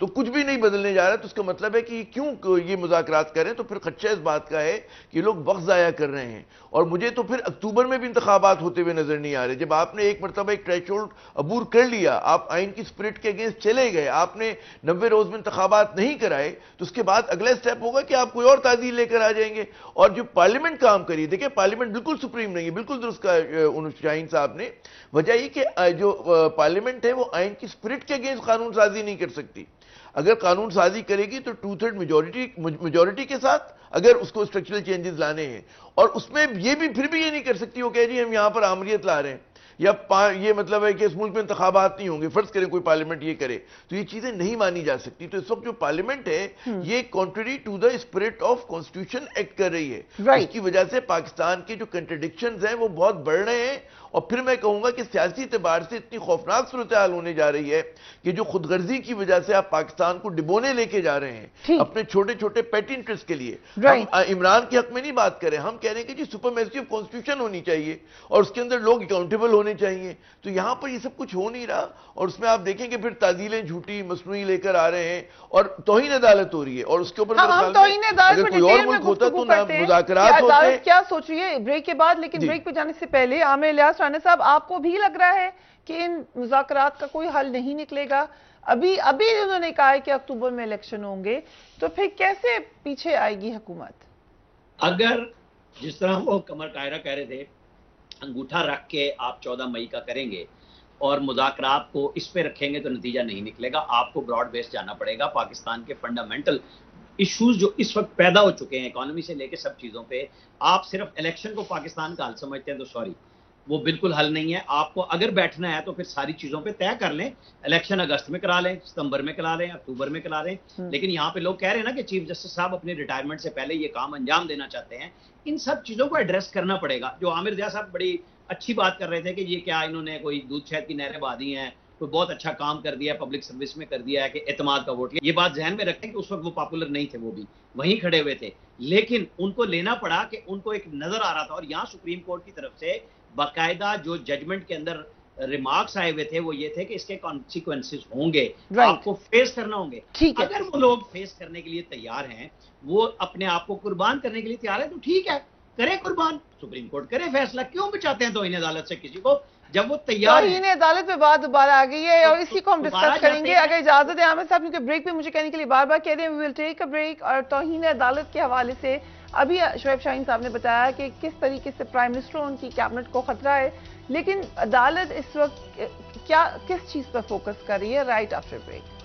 تو کچھ بھی نہیں بدلنے جا رہا ہے، تو اس کا مطلب ہے کہ کیوں یہ مذاکرات کریں؟ تو پھر خدشہ اس بات کا ہے کہ یہ لوگ وقت ضائع کر رہے ہیں، اور مجھے تو پھر اکتوبر میں بھی انتخابات ہوتے ہوئے نظر نہیں آ رہے۔ جب آپ نے ایک مرتبہ ایک تھریش ہولڈ عبور کر لیا، آپ آئین کی اسپرٹ کے اگینسٹ چلے گئے، آپ نے 90 روز میں انتخابات نہیں کرائے، تو اس کے بعد اگلا اسٹیپ ہوگا کہ آپ کوئی اور تعدیل لے کر آ جائیں گے۔ اور جو پارلیمنٹ کام کری، دیکھیں پارلیمنٹ بالکل سپریم نہیں ہے، بالکل درست کہا شاہین صاحب نے، وجہ یہ کہ جو پارلیمنٹ ہے وہ آئین کی اسپرٹ کے اگینسٹ قانون سازی نہیں کر سکتی۔ اگر قانون سازی کرے گی تو 2/3 میجورٹی کے ساتھ اگر اس کو اسٹرکچرل چینجز لانے ہیں، اور اس میں یہ بھی پھر بھی یہ نہیں کر سکتی وہ کہہ جی ہم یہاں پر آمریت لا رہے ہیں، یا یہ مطلب ہے کہ اس ملک میں انتخابات نہیں ہوں گے، فرض کریں کوئی پارلیمنٹ یہ کرے، تو یہ چیزیں نہیں مانی جا سکتی۔ تو اس وقت جو پارلیمنٹ ہے یہ contrary to the spirit of constitution act کر رہی ہے، اس کی وجہ سے پاکستان کے جو کنٹرڈکشنز ہیں وہ بہت بڑھ رہے ہیں، اور پھر میں کہوں گا کہ سیاسی اعتبار سے اتنی خوفناک صورتحال ہونے جا رہی ہے کہ جو خود غرضی کی وجہ سے آپ پاکستان کو ڈبونے لے کے جا رہے ہیں اپنے چھوٹے چھوٹے پیٹ انٹرسٹ کے لیے۔ ہم عمران کے حق میں نہیں بات کریں، ہم کہہ رہے ہیں کہ جی سپرمیسیو کانسٹیٹیوشن ہونی چاہیے اور اس کے اندر لوگ اکاؤنٹیبل ہونے چاہیے، تو یہاں پر یہ سب کچھ ہو نہیں رہا، اور اس میں آپ دیکھیں کہ پھر تعدیلیں جھوٹی مصنوعی لے کر آ رہے ہیں، اور توہین عدالت ہو رہی ہے، اور اس کے اوپر اگر کوئی اور ملک ہوتا تو مذاکرات ہوتے۔ کیا سوچ رہی ہے بریک کے بعد؟ لیکن بریک پہ جانے سے پہلے عامر الیاس رانا صاحب، آپ کو بھی لگ رہا ہے کہ ان مذاکرات کا کوئی حل نہیں نکلے گا؟ ابھی انہوں نے کہا ہے کہ اکتوبر میں الیکشن ہوں گے، تو پھر کیسے پیچھے آئے گی حکومت؟ اگر جس طرح وہ قمر طاہرہ کہہ رہے تھے انگوٹھا رکھ کے آپ 14 مئی کا کریں گے اور مذاکرات کو اس پہ رکھیں گے تو نتیجہ نہیں نکلے گا، آپ کو براڈ بیس جانا پڑے گا۔ پاکستان کے فنڈامنٹل ایشوز جو اس وقت پیدا ہو چکے ہیں اکانومی سے لے کے سب چیزوں پہ، آپ صرف الیکشن کو پاکستان کا حل سمجھتے ہیں تو سوری، وہ بالکل حل نہیں ہے۔ آپ کو اگر بیٹھنا ہے تو پھر ساری چیزوں پہ طے کر لیں، الیکشن اگست میں کرا لیں، ستمبر میں کرا لیں، اکتوبر میں کرا لیں، لیکن یہاں پہ لوگ کہہ رہے ہیں نا کہ چیف جسٹس صاحب اپنی ریٹائرمنٹ سے پہلے یہ کام انجام دینا چاہتے ہیں، ان سب چیزوں کو ایڈریس کرنا پڑے گا۔ جو عامر ضیاء صاحب بڑی اچھی بات کر رہے تھے کہ یہ کیا انہوں نے کوئی دودھ شہد کی نہریں بہا دی ہیں، کوئی بہت اچھا کام کر دیا ہے، پبلک سروس میں کر دیا ہے کہ اعتماد کا ووٹ، یہ بات ذہن میں رکھیں کہ اس وقت وہ پاپولر نہیں تھے، وہ بھی وہیں کھڑے ہوئے تھے، لیکن ان کو لینا پڑا کہ ان کو ایک نظر آ رہا تھا، اور یہاں سپریم کورٹ کی طرف سے باقاعدہ جو ججمنٹ کے اندر ریمارکس آئے ہوئے تھے وہ یہ تھے کہ اس کے کانسیکوینسز ہوں گے، آپ کو فیس کرنا ہوں گے۔ اگر وہ لوگ فیس کرنے کے لیے تیار ہیں، وہ اپنے آپ کو قربان کرنے کے لیے تیار ہے تو ٹھیک ہے، کرے قربان، سپریم کورٹ کرے فیصلہ، کیوں بچاتے ہیں توہین عدالت سے کسی کو جب وہ تیار ہیں؟ توہین عدالت پہ بات دوبارہ آ گئی ہے اور اسی کو ہم ڈسکس کریں گے اگر اجازت ہے عامر صاحب، کیونکہ بریک پہ مجھے کہنے کے لیے بار بار کہہ رہے ہیں وی ول ٹیک اے بریک۔ اور توہین عدالت کے حوالے سے ابھی شعیب شاہین صاحب نے بتایا کہ کس طریقے سے پرائم منسٹر اور ان کی کیبنٹ کو خطرہ ہے، لیکن عدالت اس وقت کس چیز پر فوکس کر رہی ہے؟ Right after break.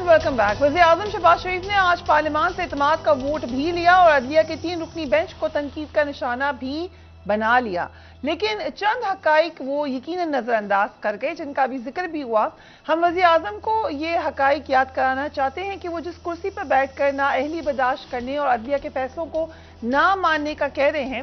Welcome back. وزیر اعظم شہباز شریف نے آج پارلیمان سے اعتماد کا ووٹ بھی لیا اور عدلیہ کے 3 رکنی بینچ کو تنقید کا نشانہ بھی بنا لیا، لیکن چند حقائق وہ یقیناً نظر انداز کر گئے جن کا بھی ذکر بھی ہوا۔ ہم وزیر اعظم کو یہ حقائق یاد کرانا چاہتے ہیں کہ وہ جس کرسی پر بیٹھ کر نااہلی برداشت کرنے اور عدلیہ کے فیصلوں کو نہ ماننے کا کہہ رہے ہیں،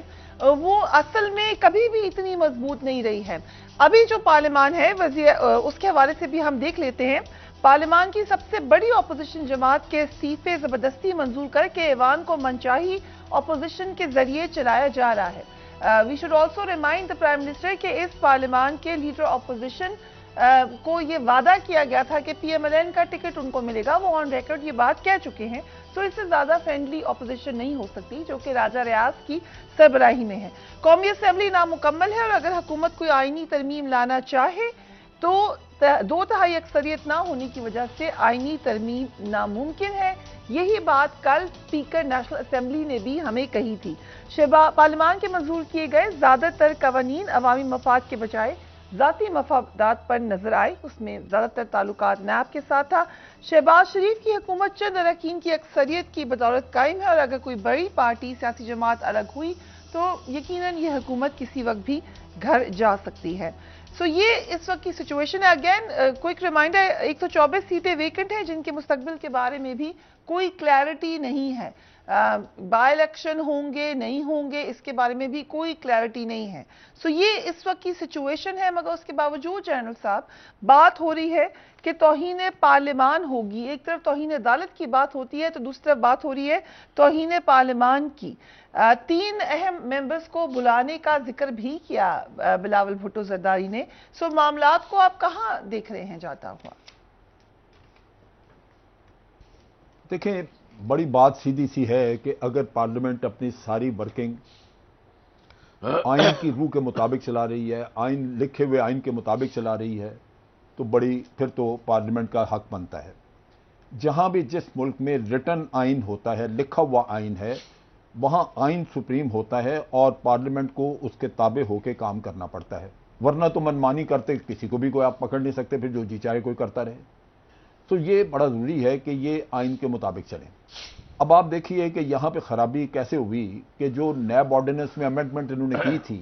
وہ اصل میں کبھی بھی اتنی مضبوط نہیں رہی ہے۔ ابھی جو پارلیمان ہے اس کے حوالے سے بھی ہم دیکھ لیتے ہیں۔ پارلیمان کی سب سے بڑی اپوزیشن جماعت کے استعفے زبردستی منظور کر کے ایوان کو منچاہی اپوزیشن کے ذریعے چلایا جا رہا ہے۔ We should also remind the prime minister کہ اس پارلیمان کے لیڈر اپوزیشن کو یہ وعدہ کیا گیا تھا کہ پی ایم ایل این کا ٹکٹ ان کو ملے گا، وہ آن ریکارڈ یہ بات کہہ چکے ہیں، تو اس سے زیادہ فرینڈلی اپوزیشن نہیں ہو سکتی جو کہ راجہ ریاض کی سربراہی میں ہے۔ قومی اسمبلی نامکمل ہے اور اگر حکومت کوئی آئینی ترمیم لانا چاہے تو 2/3 اکثریت نہ ہونے کی وجہ سے آئینی ترمیم ناممکن ہے۔ یہی بات کل اسپیکر نیشنل اسمبلی نے بھی ہمیں کہی تھی۔ پارلیمان کے منظور کیے گئے زیادہ تر قوانین عوامی مفاد کے بجائے ذاتی مفادات پر نظر آئے، اس میں زیادہ تر تعلقات نیب کے ساتھ تھا۔ شہباز شریف کی حکومت چند اراکین کی اکثریت کی بدولت قائم ہے اور اگر کوئی بڑی پارٹی سیاسی جماعت الگ ہوئی تو یقیناً یہ حکومت کسی وقت بھی گھر جا سکتی ہے۔ سو یہ اس وقت کی سچویشن ہے۔ اگین کوئک ریمائنڈر، 124 سیٹیں ویکنٹ ہیں جن کے مستقبل کے بارے میں بھی کوئی کلیئرٹی نہیں ہے۔ بائی الیکشن ہوں گے نہیں ہوں گے اس کے بارے میں بھی کوئی کلیئرٹی نہیں ہے. سو یہ اس وقت کی سچویشن ہے. مگر اس کے باوجود جنرل صاحب بات ہو رہی ہے کہ توہین پارلیمان ہوگی. ایک طرف توہین عدالت کی بات ہوتی ہے تو دوسری طرف بات ہو رہی ہے توہین پارلیمان کی. 3 اہم ممبرز کو بلانے کا ذکر بھی کیا بلاول بھٹو زرداری نے. سو معاملات کو آپ کہاں دیکھ رہے ہیں جاتا ہوا؟ دیکھیں بڑی بات سیدھی سی ہے کہ اگر پارلیمنٹ اپنی ساری ورکنگ آئین کی روح کے مطابق چلا رہی ہے، آئین لکھے ہوئے آئین کے مطابق چلا رہی ہے، تو پھر تو پارلیمنٹ کا حق بنتا ہے. جہاں بھی جس ملک میں ریٹن آئین ہوتا ہے، لکھا ہوا آئین ہے، وہاں آئین سپریم ہوتا ہے اور پارلیمنٹ کو اس کے تابع ہو کے کام کرنا پڑتا ہے. ورنہ تو منمانی کرتے کسی کو بھی کوئی آپ پکڑ نہیں سکتے، پھر جو جی چاہے کوئی کرتا رہے. تو یہ بڑا ضروری ہے کہ یہ آئین کے مطابق چلیں. اب آپ دیکھیے کہ یہاں پہ خرابی کیسے ہوئی کہ جو نیب آرڈیننس میں امینڈمنٹ انہوں نے کی تھی،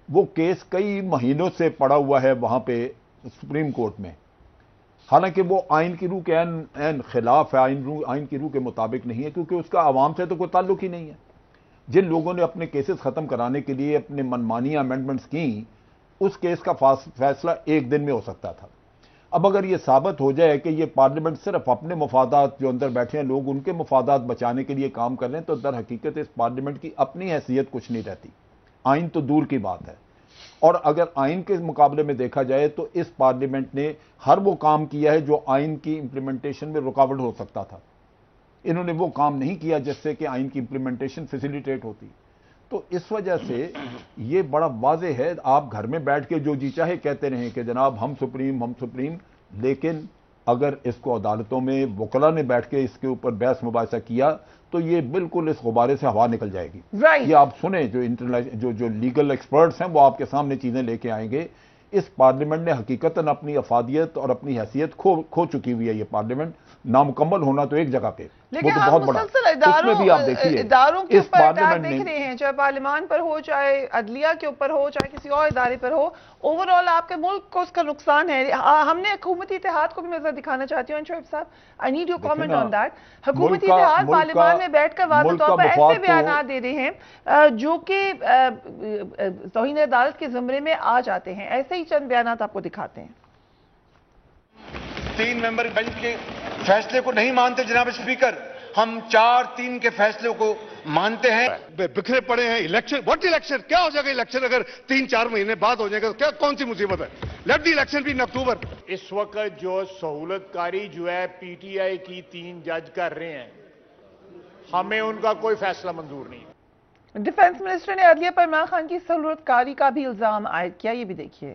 وہ کیس کئی مہینوں سے پڑا ہوا ہے وہاں پہ سپریم کورٹ میں، حالانکہ وہ آئین کی روح کے عین خلاف ہے، آئین کی روح کے مطابق نہیں ہے، کیونکہ اس کا عوام سے تو کوئی تعلق ہی نہیں ہے. جن لوگوں نے اپنے کیسز ختم کرانے کے لیے اپنے منمانی امینڈمنٹس کی، اس کیس کا فیصلہ 1 دن میں ہو سکتا تھا. اب اگر یہ ثابت ہو جائے کہ یہ پارلیمنٹ صرف اپنے مفادات، جو اندر بیٹھے ہیں لوگ، ان کے مفادات بچانے کے لیے کام کر رہے ہیں، تو در حقیقت اس پارلیمنٹ کی اپنی حیثیت کچھ نہیں رہتی. آئین تو دور کی بات ہے. اور اگر آئین کے مقابلے میں دیکھا جائے تو اس پارلیمنٹ نے ہر وہ کام کیا ہے جو آئین کی امپلیمنٹیشن میں رکاوٹ ہو سکتا تھا. انہوں نے وہ کام نہیں کیا جس سے کہ آئین کی امپلیمنٹیشن فیسیلیٹیٹ ہوتی. تو اس وجہ سے یہ بڑا واضح ہے. آپ گھر میں بیٹھ کے جو جی چاہے کہتے رہیں کہ جناب ہم سپریم، لیکن اگر اس کو عدالتوں میں وکلا نے بیٹھ کے اس کے اوپر بحث مباحثہ کیا تو یہ بالکل اس غبارے سے ہوا نکل جائے گی. یہ آپ سنیں، جو لیگل ایکسپرٹس ہیں وہ آپ کے سامنے چیزیں لے کے آئیں گے. اس پارلیمنٹ نے حقیقتاً اپنی افادیت اور اپنی حیثیت کھو چکی ہوئی ہے. یہ پارلیمنٹ نامکمل ہونا تو ایک جگہ پہ، لیکن وہ تو ہم بہت بڑا. مسلسل اس میں بھی آپ دیکھیے اداروں کے اس اوپر اٹیک پارلیمنٹ دیکھ نے، رہے ہیں، چاہے پارلیمان پر ہو، چاہے عدلیہ کے اوپر ہو، چاہے کسی اور ادارے پر ہو. اوور آل آپ کے ملک کو اس کا نقصان ہے. ہم نے حکومتی اتحاد کو بھی نظر دکھانا چاہتی ہوں. شعیب صاحب I need your comment on that. حکومتی اتحاد پارلیمان میں بیٹھ کر واضح طور پر ایسے بیانات دے رہے ہیں جو کہ توہین عدالت کے زمرے میں آ جاتے ہیں. ایسے ہی چند بیانات آپ کو دکھاتے ہیں. 3 ممبر بینچ کے فیصلے کو نہیں مانتے جناب اسپیکر، ہم 4-3 کے فیصلے کو مانتے ہیں. بکھرے پڑے ہیں. Election, what election? کیا ہو جائے گا الیکشن اگر 3-4 مہینے بعد ہو جائے گا؟ کیا کون سی مصیبت ہے؟ لیٹ دی الیکشن بھی ان اکتوبر. اس وقت جو سہولت کاری جو ہے پی ٹی آئی کی 3 جج کر رہے ہیں، ہمیں ان کا کوئی فیصلہ منظور نہیں. ڈیفنس منسٹر نے عدلیہ پر عمران خان کی سہولت کاری کا بھی الزام عائد کیا. یہ بھی دیکھیے.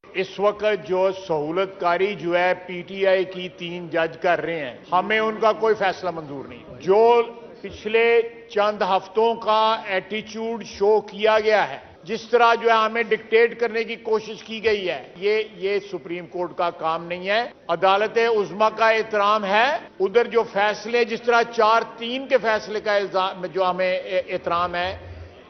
اس وقت جو سہولت کاری جو ہے پی ٹی آئی کی 3 جج کر رہے ہیں، ہمیں ان کا کوئی فیصلہ منظور نہیں. جو پچھلے چند ہفتوں کا ایٹیچیوڈ شو کیا گیا ہے، جس طرح جو ہے ہمیں ڈکٹیٹ کرنے کی کوشش کی گئی ہے، یہ سپریم کورٹ کا کام نہیں ہے. عدالت عظمیٰ کا احترام ہے. ادھر جو فیصلے جس طرح 4-3 کے فیصلے کا جو ہمیں احترام ہے،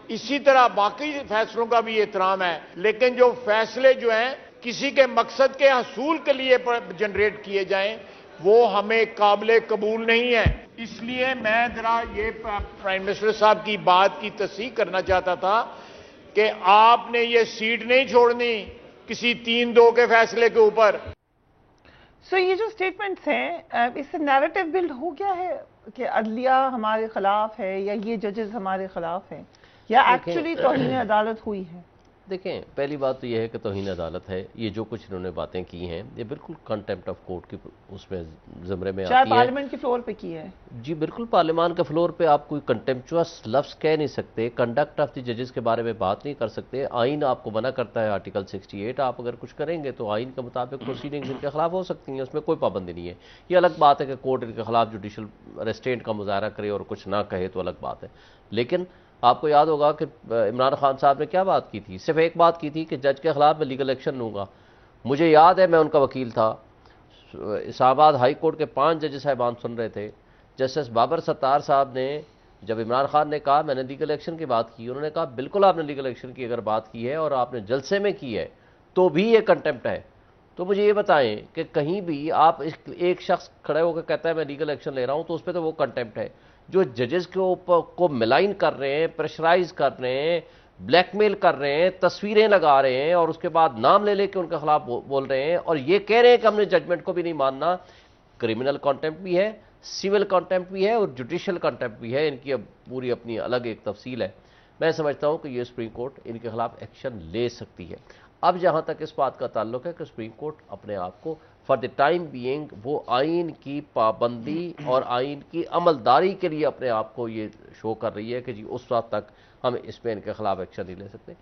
اسی طرح باقی فیصلوں کا بھی احترام ہے. لیکن جو فیصلے جو ہیں کسی کے مقصد کے حصول کے لیے جنریٹ کیے جائیں، وہ ہمیں قابل قبول نہیں ہے. اس لیے میں ذرا یہ پرائم منسٹر صاحب کی بات کی تصحیح کرنا چاہتا تھا کہ آپ نے یہ سیٹ نہیں چھوڑنی کسی 3-2 کے فیصلے کے اوپر. سو یہ جو سٹیٹمنٹس ہیں، اس سے نیریٹو بلڈ ہو گیا ہے کہ عدلیہ ہمارے خلاف ہے یا یہ ججز ہمارے خلاف ہیں، یا ایکچولی توہین عدالت ہوئی ہے؟ دیکھیں، پہلی بات تو یہ ہے کہ توہین عدالت ہے. یہ جو کچھ انہوں نے باتیں کی ہیں یہ بالکل کنٹیمپٹ آف کورٹ کی اس میں زمرے میں آتی ہے. چاہے پارلیمنٹ کے فلور پہ کی ہے. جی بالکل، پارلیمان کے فلور پہ آپ کوئی کنٹیمپچوس لفظ کہہ نہیں سکتے. کنڈکٹ آف دی ججز کے بارے میں بات نہیں کر سکتے. آئین آپ کو منع کرتا ہے، آرٹیکل 68. آپ اگر کچھ کریں گے تو آئین کے مطابق پروسیڈنگز ان کے خلاف ہو سکتی ہیں، اس میں کوئی پابندی نہیں ہے. یہ الگ بات ہے کہ کورٹ ان کے خلاف جوڈیشل ریسٹرینٹ کا مظاہرہ کرے اور کچھ نہ کہے تو الگ بات ہے. لیکن آپ کو یاد ہوگا کہ عمران خان صاحب نے کیا بات کی تھی. صرف ایک بات کی تھی کہ جج کے خلاف میں لیگل ایکشن لوں گا. مجھے یاد ہے میں ان کا وکیل تھا. اسلام آباد ہائی کورٹ کے 5 جج صاحبان سن رہے تھے. جسٹس بابر ستار صاحب نے جب عمران خان نے کہا میں نے لیگل ایکشن کی بات کی، انہوں نے کہا بالکل آپ نے لیگل ایکشن کی اگر بات کی ہے اور آپ نے جلسے میں کی ہے تو بھی یہ کنٹیمپٹ ہے. تو مجھے یہ بتائیں کہ کہیں بھی آپ ایک شخص کھڑے ہو کے کہتا ہے میں لیگل ایکشن لے رہا ہوں تو اس پہ تو وہ کنٹیمپٹ ہے. جو ججز کے اوپر کو ملائن کر رہے ہیں, پریشرائز کر رہے ہیں, بلیک میل کر رہے ہیں, تصویریں لگا رہے ہیں اور اس کے بعد نام لے کے ان کے خلاف بول رہے ہیں اور یہ کہہ رہے ہیں کہ ہم نے ججمنٹ کو بھی نہیں ماننا. کرمنل کانٹیمپٹ بھی ہے, سول کانٹیمپٹ بھی ہے اور جوڈیشل کانٹیمپٹ بھی ہے. ان کی اب پوری اپنی الگ ایک تفصیل ہے. میں سمجھتا ہوں کہ یہ سپریم کورٹ ان کے خلاف ایکشن لے سکتی ہے. اب جہاں تک اس بات کا تعلق ہے کہ سپریم کورٹ اپنے آپ کو فار دی ٹائم بینگ وہ آئین کی پابندی اور آئین کی عملداری کے لیے اپنے آپ کو یہ شو کر رہی ہے کہ جی اس وقت تک ہم اس میں ان کے خلاف ایکشن نہیں لے سکتے.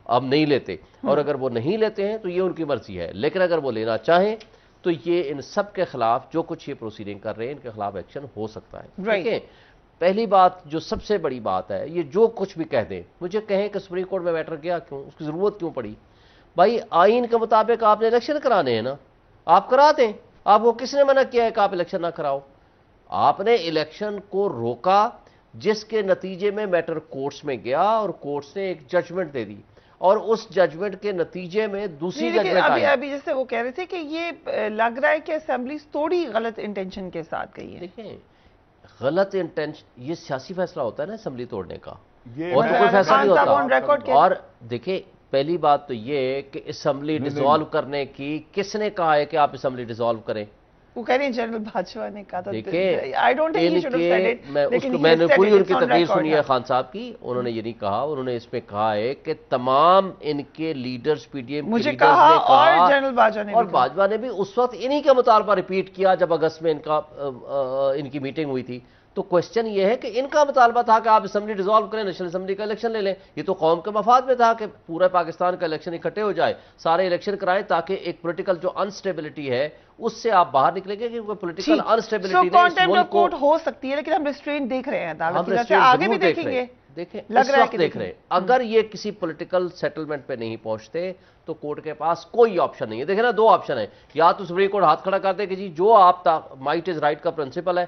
اب نہیں لیتے, اور اگر وہ نہیں لیتے ہیں تو یہ ان کی مرضی ہے, لیکن اگر وہ لینا چاہیں تو یہ ان سب کے خلاف جو کچھ یہ پروسیڈنگ کر رہے ہیں ان کے خلاف ایکشن ہو سکتا ہے. دیکھیں پہلی بات جو سب سے بڑی بات ہے, یہ جو کچھ بھی کہہ دیں, مجھے کہیں کہ سپریم کورٹ میں میٹر کیا کیوں, اس کی ضرورت کیوں پڑی. بھائی آئین کے مطابق آپ نے الیکشن کرانے ہیں نا, آپ کرا دیں. آپ کو کس نے منع کیا ہے کہ آپ الیکشن نہ کراؤ؟ آپ نے الیکشن کو روکا جس کے نتیجے میں میٹر کورٹس میں گیا اور کورٹس نے ایک ججمنٹ دے دی اور اس ججمنٹ کے نتیجے میں دوسری ججمنٹ آئی. ابھی جیسے وہ کہہ رہے تھے کہ یہ لگ رہا ہے کہ اسمبلیز تھوڑی غلط انٹینشن کے ساتھ گئی ہے. دیکھیں غلط انٹینشن یہ سیاسی فیصلہ ہوتا ہے نا اسمبلی توڑنے کا, اور تو کوئی فیصلہ نہیں ہوتا. اور دیکھیں پہلی بات تو یہ کہ اسمبلی ڈیزالو کرنے کی کس نے کہا ہے کہ آپ اسمبلی ڈیزالو کریں؟ وہ کہہ رہے ہیں جنرل باجوہ نے کہا تھا. میں نے پوری ان کی تقریر سنی ہے خان صاحب کی, انہوں نے یہ نہیں کہا. انہوں نے اس میں کہا ہے کہ تمام ان کے لیڈرز پی ڈی ایم کے لیڈرز نے کہا, اور باجوہ نے بھی اس وقت انہی کا مطالبہ ریپیٹ کیا جب اگست میں ان کی میٹنگ ہوئی تھی. تو کوشچن یہ ہے کہ ان کا مطالبہ تھا کہ آپ اسمبلی ڈیزالو کریں, نیشنل اسمبلی کا الیکشن لے لیں. یہ تو قوم کے مفاد میں تھا کہ پورے پاکستان کا الیکشن اکٹھے ہو جائے, سارے الیکشن کرائیں تاکہ ایک پولیٹیکل جو انسٹیبلٹی ہے اس سے آپ باہر نکلیں گے, کیونکہ پولیٹیکل انسٹیبلٹی نے اس ملک کو ہو سکتی ہے, لیکن ہم ریسٹرینٹ دیکھ رہے ہیں, آگے بھی دیکھیں گے. دیکھیں اس وقت دیکھ رہے ہیں اگر یہ کسی پولیٹیکل سیٹلمنٹ پہ نہیں پہنچتے تو کورٹ کے پاس کوئی آپشن نہیں ہے. دیکھیں نا, دو آپشن ہیں, یا تو سپریم کورٹ ہاتھ کھڑا کر دے کہ جی جو آپ مائٹ از رائٹ کا پرنسپل ہے,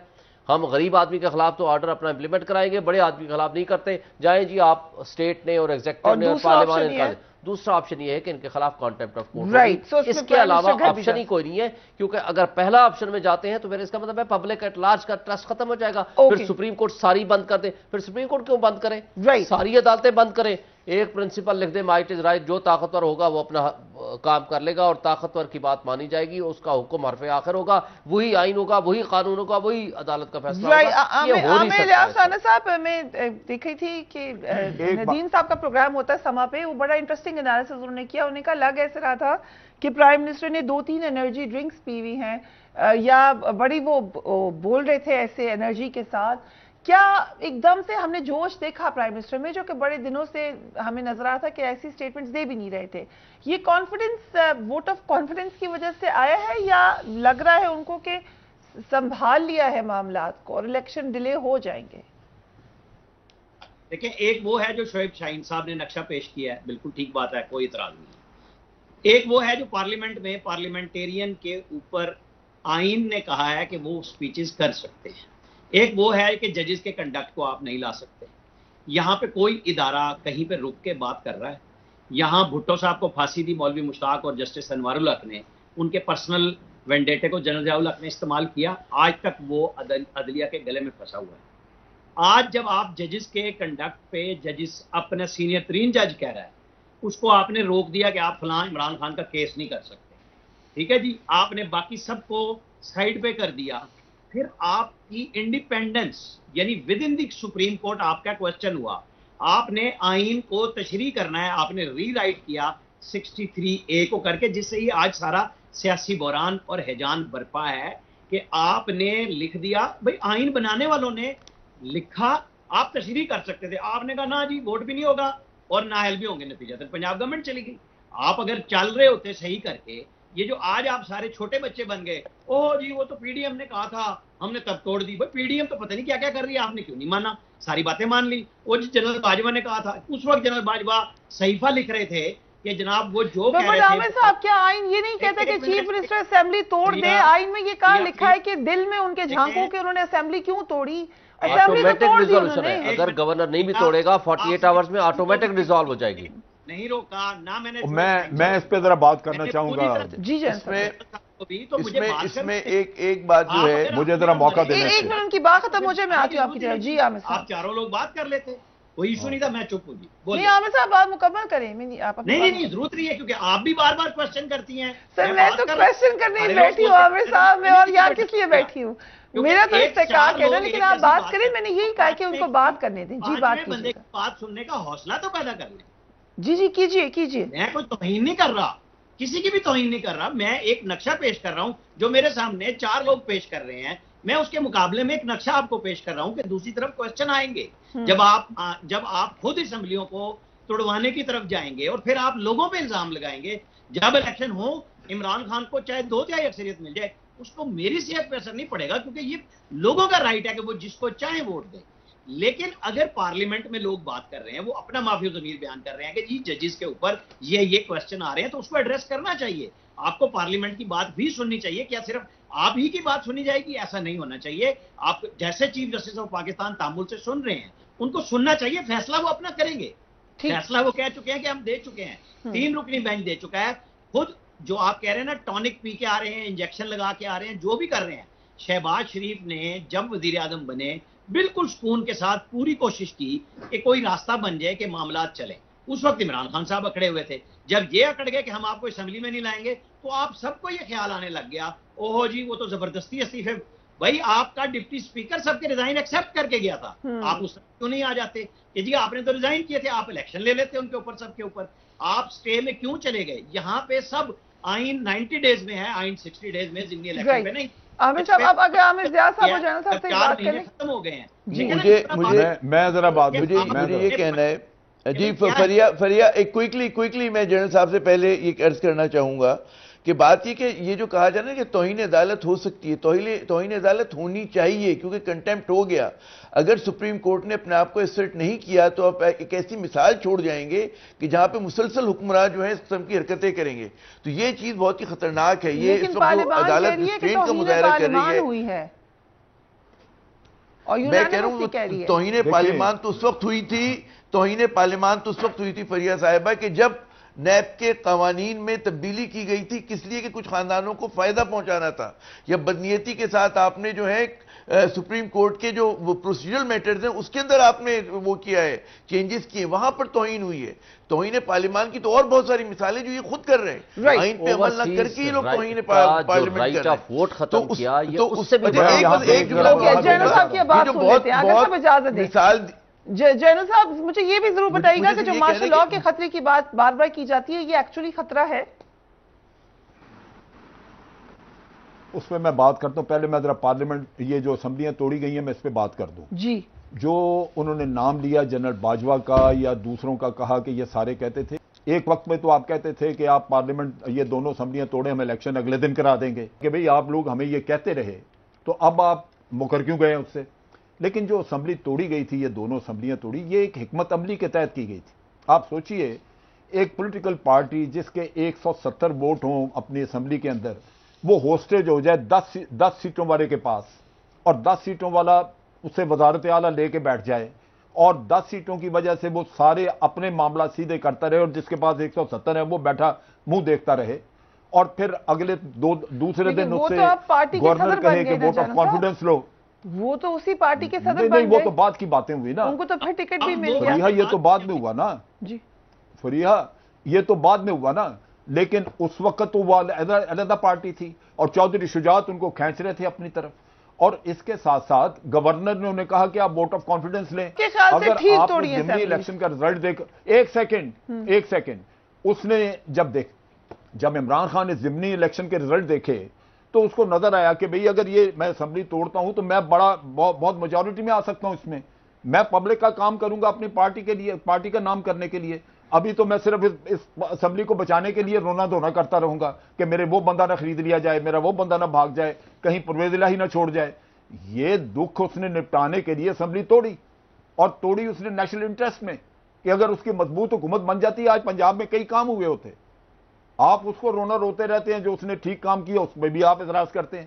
ہم غریب آدمی کے خلاف تو آرڈر اپنا امپلیمنٹ کرائیں گے, بڑے آدمی کے خلاف نہیں کرتے, جائیں جی آپ اسٹیٹ نے اور ایگزیکٹو نے اور پارلیمان نے. دوسرا آپشن یہ ہے کہ ان کے خلاف کانٹیمپٹ آف کورٹ. اس کے علاوہ آپشن ہی کوئی نہیں ہے, کیونکہ اگر پہلا آپشن میں جاتے ہیں تو پھر اس کا مطلب ہے پبلک ایٹ لارج کا ٹرسٹ ختم ہو جائے گا. پھر سپریم کورٹ ساری بند کر دے. پھر سپریم کورٹ کیوں بند کرے, ساری عدالتیں بند کریں, ایک پرنسپل لکھ دے مائٹ از رائٹ, جو طاقتور ہوگا وہ اپنا کام کر لے گا اور طاقتور کی بات مانی جائے گی, اس کا حکم حرف آخر ہوگا, وہی آئین ہوگا, وہی قانون ہوگا, وہی عدالت کا فیصلہ ہوگا. یہ ہو نہیں سکتا. صاحب میں دیکھ رہی تھی کہ ندیم صاحب کا پروگرام ہوتا ہے سما پہ, وہ بڑا انٹرسٹنگ انالیسس انہوں نے کیا. انہیں کا لگ ایسے رہا تھا کہ پرائم منسٹر نے 2-3 انرجی ڈرنکس پی ہوئی ہیں, یا بڑی وہ بول رہے تھے ایسے انرجی کے ساتھ. کیا ایک دم سے ہم نے جوش دیکھا پرائم منسٹر میں, جو کہ بڑے دنوں سے ہمیں نظر آتا کہ ایسی سٹیٹمنٹس دے بھی نہیں رہے تھے. یہ کانفیڈنس, ووٹ آف کانفیڈنس کی وجہ سے آیا ہے, یا لگ رہا ہے ان کو کہ سنبھال لیا ہے معاملات کو اور الیکشن ڈیلے ہو جائیں گے؟ دیکھیں ایک وہ ہے جو شعیب شاہین صاحب نے نقشہ پیش کیا ہے, بالکل ٹھیک بات ہے, کوئی اعتراض نہیں. ایک وہ ہے جو پارلیمنٹ میں پارلیمنٹیرین کے اوپر آئین نے کہا ہے کہ وہ سپیچز کر سکتے ہیں. ایک وہ ہے کہ ججز کے کنڈکٹ کو آپ نہیں لا سکتے. یہاں پہ کوئی ادارہ کہیں پہ رک کے بات کر رہا ہے. یہاں بھٹو صاحب کو پھانسی دی مولوی مشتاق اور جسٹس انوار الحق نے, ان کے پرسنل وینڈیٹے کو جنرل ضیاء الحق نے استعمال کیا. آج تک وہ عدلیہ کے گلے میں پھنسا ہوا ہے. آج جب آپ ججز کے کنڈکٹ پہ ججز اپنا سینئر ترین جج کہہ رہا ہے, اس کو آپ نے روک دیا کہ آپ فلاں عمران خان کا کیس نہیں کر سکتے. ٹھیک ہے جی, آپ نے باقی سب کو سائڈ پہ کر دیا. پھر آپ کی انڈیپینڈنس یعنی with in the supreme court آپ کا کوشچن ہوا. آپ نے آئین کو تشریح کرنا ہے, آپ نے ری رائٹ کیا 63A کو کر کے, جس سے یہ آج سارا سیاسی بحران اور ہیجان برپا ہے کہ آپ نے لکھ دیا. بھئی آئین بنانے والوں نے لکھا, آپ تشریح کر سکتے تھے, آپ نے کہا نا جی ووٹ بھی نہیں ہوگا اور نااہل بھی ہوں گے, نتیجہ پنجاب گورنمنٹ چلی گئی. آپ اگر چل رہے ہوتے صحیح کر کے, یہ جو آج آپ سارے چھوٹے بچے بن گئے, اوہ جی وہ تو پی ڈی ایم نے کہا تھا ہم نے تب توڑ دی. بھائی پی ڈی ایم تو پتہ نہیں کیا کیا کر رہی ہے, آپ نے کیوں نہیں مانا, ساری باتیں مان لی. وہ جی جنرل باجوہ نے کہا تھا, اس وقت جنرل باجوہ صحیفہ لکھ رہے تھے کہ جناب وہ جو کہہ رہے تھے. عامر صاحب کیا آئین یہ نہیں کہتا کہ چیف منسٹر اسمبلی توڑ دے؟ آئین میں یہ کہا لکھا ہے کہ دل میں ان کے جھانکوں کہ انہوں نے اسمبلی کیوں توڑی. آٹومیٹک ریزولوشن ہے, اگر گورنر نہیں بھی توڑے گا 48 آورز میں آٹومیٹک ریزالو ہو جائے گی. نہیں روکا نہ میں نے میں اس پہ ذرا بات کرنا چاہوں گا. جی اس میں ایک بات جو ہے مجھے ذرا موقع دینا ایک منٹ کی بات ختم ہو جائے میں آتی ہوں آپ کی طرف. جی عامر صاحب, آپ چاروں لوگ بات کر لیتے, کوئی ایشو نہیں تھا, میں چپ ہوں گی. نہیں عامر صاحب بات مکمل کریں. نہیں ضرورت نہیں ہے, کیونکہ آپ بھی بار بار کوشچن کرتی ہیں. سر میں تو کوشچن کرنے ہی بیٹھی ہوں عامر صاحب, میں اور یہاں کس لیے بیٹھی ہوں, میرا تو استحقاق ہے نا, لیکن آپ بات کریں. میں نے یہی کہا کہ ان کو بات کرنے دیں. جی بات کیجیے. بندے کی بات سننے کا حوصلہ تو پیدا کر لیں. جی کیجیے. میں کوئی توہین نہیں کر رہا, کسی کی بھی توہین نہیں کر رہا. میں ایک نقشہ پیش کر رہا ہوں جو میرے سامنے 4 لوگ پیش کر رہے ہیں. میں اس کے مقابلے میں ایک نقشہ آپ کو پیش کر رہا ہوں کہ دوسری طرف کوشچن آئیں گے. جب آپ خود اسمبلیوں کو توڑوانے کی طرف جائیں گے اور پھر آپ لوگوں پہ الزام لگائیں گے. جب الیکشن ہو, عمران خان کو چاہے 2/3 اکثریت مل جائے, اس کو میری صحت پہ اثر نہیں پڑے گا, کیونکہ یہ لوگوں کا رائٹ ہے کہ وہ جس کو چاہیں ووٹ دیں. لیکن اگر پارلیمنٹ میں لوگ بات کر رہے ہیں, وہ اپنا معافی ضمیر بیان کر رہے ہیں کہ جی ججز کے اوپر یہ کوشچن آ رہے ہیں, تو اس کو ایڈریس کرنا چاہیے. آپ کو پارلیمنٹ کی بات بھی سننی چاہیے. کیا صرف آپ ہی کی بات سنی جائے گی؟ ایسا نہیں ہونا چاہیے. آپ جیسے chief justice of Pakistan Tamil سے سن رہے ہیں, ان کو سننا چاہیے. فیصلہ وہ اپنا کریں گے. فیصلہ وہ کہہ چکے ہیں کہ ہم دے چکے ہیں. 3 رکنی بینچ دے چکا ہے. خود جو آپ کہہ رہے ہیں نا, ٹونک پی کے آ رہے ہیں, انجیکشن لگا کے آ رہے ہیں, جو بھی کر رہے ہیں. شہباز شریف نے جب وزیر اعظم بنے بالکل سکون کے ساتھ پوری کوشش کی کہ کوئی راستہ بن جائے کہ معاملات چلیں. اس وقت عمران خان صاحب اکڑے ہوئے تھے. جب یہ اکڑ گئے کہ ہم آپ کو اسمبلی میں نہیں لائیں گے, تو آپ سب کو یہ خیال آنے لگ گیا, اوہو جی وہ تو زبردستی استعفے. بھائی آپ کا ڈپٹی اسپیکر سب کے ریزائن ایکسیپٹ کر کے گیا تھا, آپ اس میں کیوں نہیں آ جاتے کہ جی آپ نے تو ریزائن کیے تھے, آپ الیکشن لے لیتے ان کے اوپر, سب کے اوپر. آپ سٹے میں کیوں چلے گئے؟ یہاں پہ سب آئین 90 ڈیز میں ہے, آئین 60 ڈیز میں, ضمنی الیکشن میں نہیں. عامر صاحب, اب اگر عامر زیاد صاحب ہو جانا صاحب سے بات کریں. ختم ہو گئے ہیں. میں ذرا بات مجھے یہ کہنا ہے. جی فریہ ایک کوئکلی میں جنرل صاحب سے پہلے یہ عرض کرنا چاہوں گا کہ بات یہ کہ یہ جو کہا جانا کہ توہین عدالت ہو سکتی ہے, توہین عدالت ہونی چاہیے, کیونکہ کنٹیمپٹ ہو گیا. اگر سپریم کورٹ نے اپنے آپ کو اسرٹ نہیں کیا تو آپ ایک ایسی مثال چھوڑ جائیں گے کہ جہاں پہ مسلسل حکمراں جو ہیں اس قسم کی حرکتیں کریں گے. تو یہ چیز بہت ہی خطرناک ہے. یہ اس وقت عدالت ریسٹرینٹ کا مظاہرہ کر رہی ہے. میں کہہ رہا ہوں توہین پارلیمان تو اس وقت ہوئی تھی فریہ صاحبہ کہ جب نیب کے قوانین میں تبدیلی کی گئی تھی. کس لیے کہ کچھ خاندانوں کو فائدہ پہنچانا تھا, یا بدنیتی کے ساتھ آپ نے جو ہے سپریم کورٹ کے جو پروسیجرل میٹرز ہیں اس کے اندر آپ نے وہ کیا ہے, چینجز کیے, وہاں پر توہین ہوئی ہے. توہین پارلیمان کی تو اور بہت ساری مثالیں جو یہ خود کر رہے ہیں, آئین پہ عمل نہ کر کے یہ لوگ توہین پارلیمنٹ کر رہے ہیں. تو اس سے ایک جنرل صاحب کی بات سن لیتے ہیں اگر سب اجازت دیں. جنرل صاحب مجھے یہ بھی ضرور بتائیے گا کہ جو مارشل لاء کے خطرے کی بات بار بار کی جاتی ہے, یہ ایکچولی خطرہ ہے؟ اس پہ میں بات کرتا ہوں. پہلے میں ذرا پارلیمنٹ, یہ جو اسمبلیاں توڑی گئی ہیں, میں اس پہ بات کر دوں. جی, جو انہوں نے نام لیا جنرل باجوہ کا یا دوسروں کا, کہا کہ یہ سارے کہتے تھے ایک وقت میں, تو آپ کہتے تھے کہ آپ پارلیمنٹ یہ دونوں اسمبلیاں توڑیں, ہم الیکشن اگلے دن کرا دیں گے, کہ بھئی آپ لوگ ہمیں یہ کہتے رہے, تو اب آپ مکر کیوں گئے اس سے؟ لیکن جو اسمبلی توڑی گئی تھی, یہ دونوں اسمبلیاں توڑی, یہ ایک حکمت عملی کے تحت کی گئی تھی. آپ سوچئے ایک پولیٹیکل پارٹی جس کے 170 ووٹ ہوں اپنی اسمبلی کے اندر, وہ ہوسٹیج ہو جائے 10 سیٹوں والے کے پاس, اور 10 سیٹوں والا اسے وزارت اعلیٰ لے کے بیٹھ جائے, اور 10 سیٹوں کی وجہ سے وہ سارے اپنے معاملات سیدھے کرتا رہے, اور جس کے پاس 170 ہے وہ بیٹھا منہ دیکھتا رہے, اور پھر اگلے دوسرے دن اس سے گورنر کہے کہ ووٹ آف کانفیڈنس لو. وہ تو اسی پارٹی کے صدر بن گئے. وہ تو بعد کی باتیں ہوئی نا, ان کو تو پھر ٹکٹ بھی مل گیا. فریحہ یہ تو بعد میں ہوا نا. جی فریحہ یہ تو بعد میں ہوا نا, لیکن اس وقت تو وہ علیحدہ پارٹی تھی, اور چودھری شجاعت ان کو کھینچ رہے تھے اپنی طرف. اور اس کے ساتھ ساتھ گورنر نے انہیں کہا کہ آپ ووٹ آف کانفیڈنس لیں. اگر آپ ضمنی الیکشن کا رزلٹ دیکھ, ایک سیکنڈ, اس نے جب عمران خان نے ضمنی الیکشن کے رزلٹ دیکھے تو اس کو نظر آیا کہ بھئی اگر یہ میں اسمبلی توڑتا ہوں تو میں بہت میجورٹی میں آ سکتا ہوں, اس میں پبلک کا کام کروں گا اپنی پارٹی کے لیے, پارٹی کا نام کرنے کے لیے. ابھی تو میں صرف اس اسمبلی کو بچانے کے لیے رونا دھونا کرتا رہوں گا کہ میرے وہ بندہ نہ خرید لیا جائے, میرا وہ بندہ نہ بھاگ جائے, کہیں پرویز الہی نہ چھوڑ جائے. یہ دکھ اس نے نپٹانے کے لیے اسمبلی توڑی, اور توڑی اس نے نیشنل انٹرسٹ میں, کہ اگر اس کی مضبوط حکومت بن جاتی, آج پنجاب میں کئی کام ہوئے ہوتے. آپ اس کو رونا روتے رہتے ہیں, جو اس نے ٹھیک کام کیا اس میں بھی آپ اعتراض کرتے ہیں.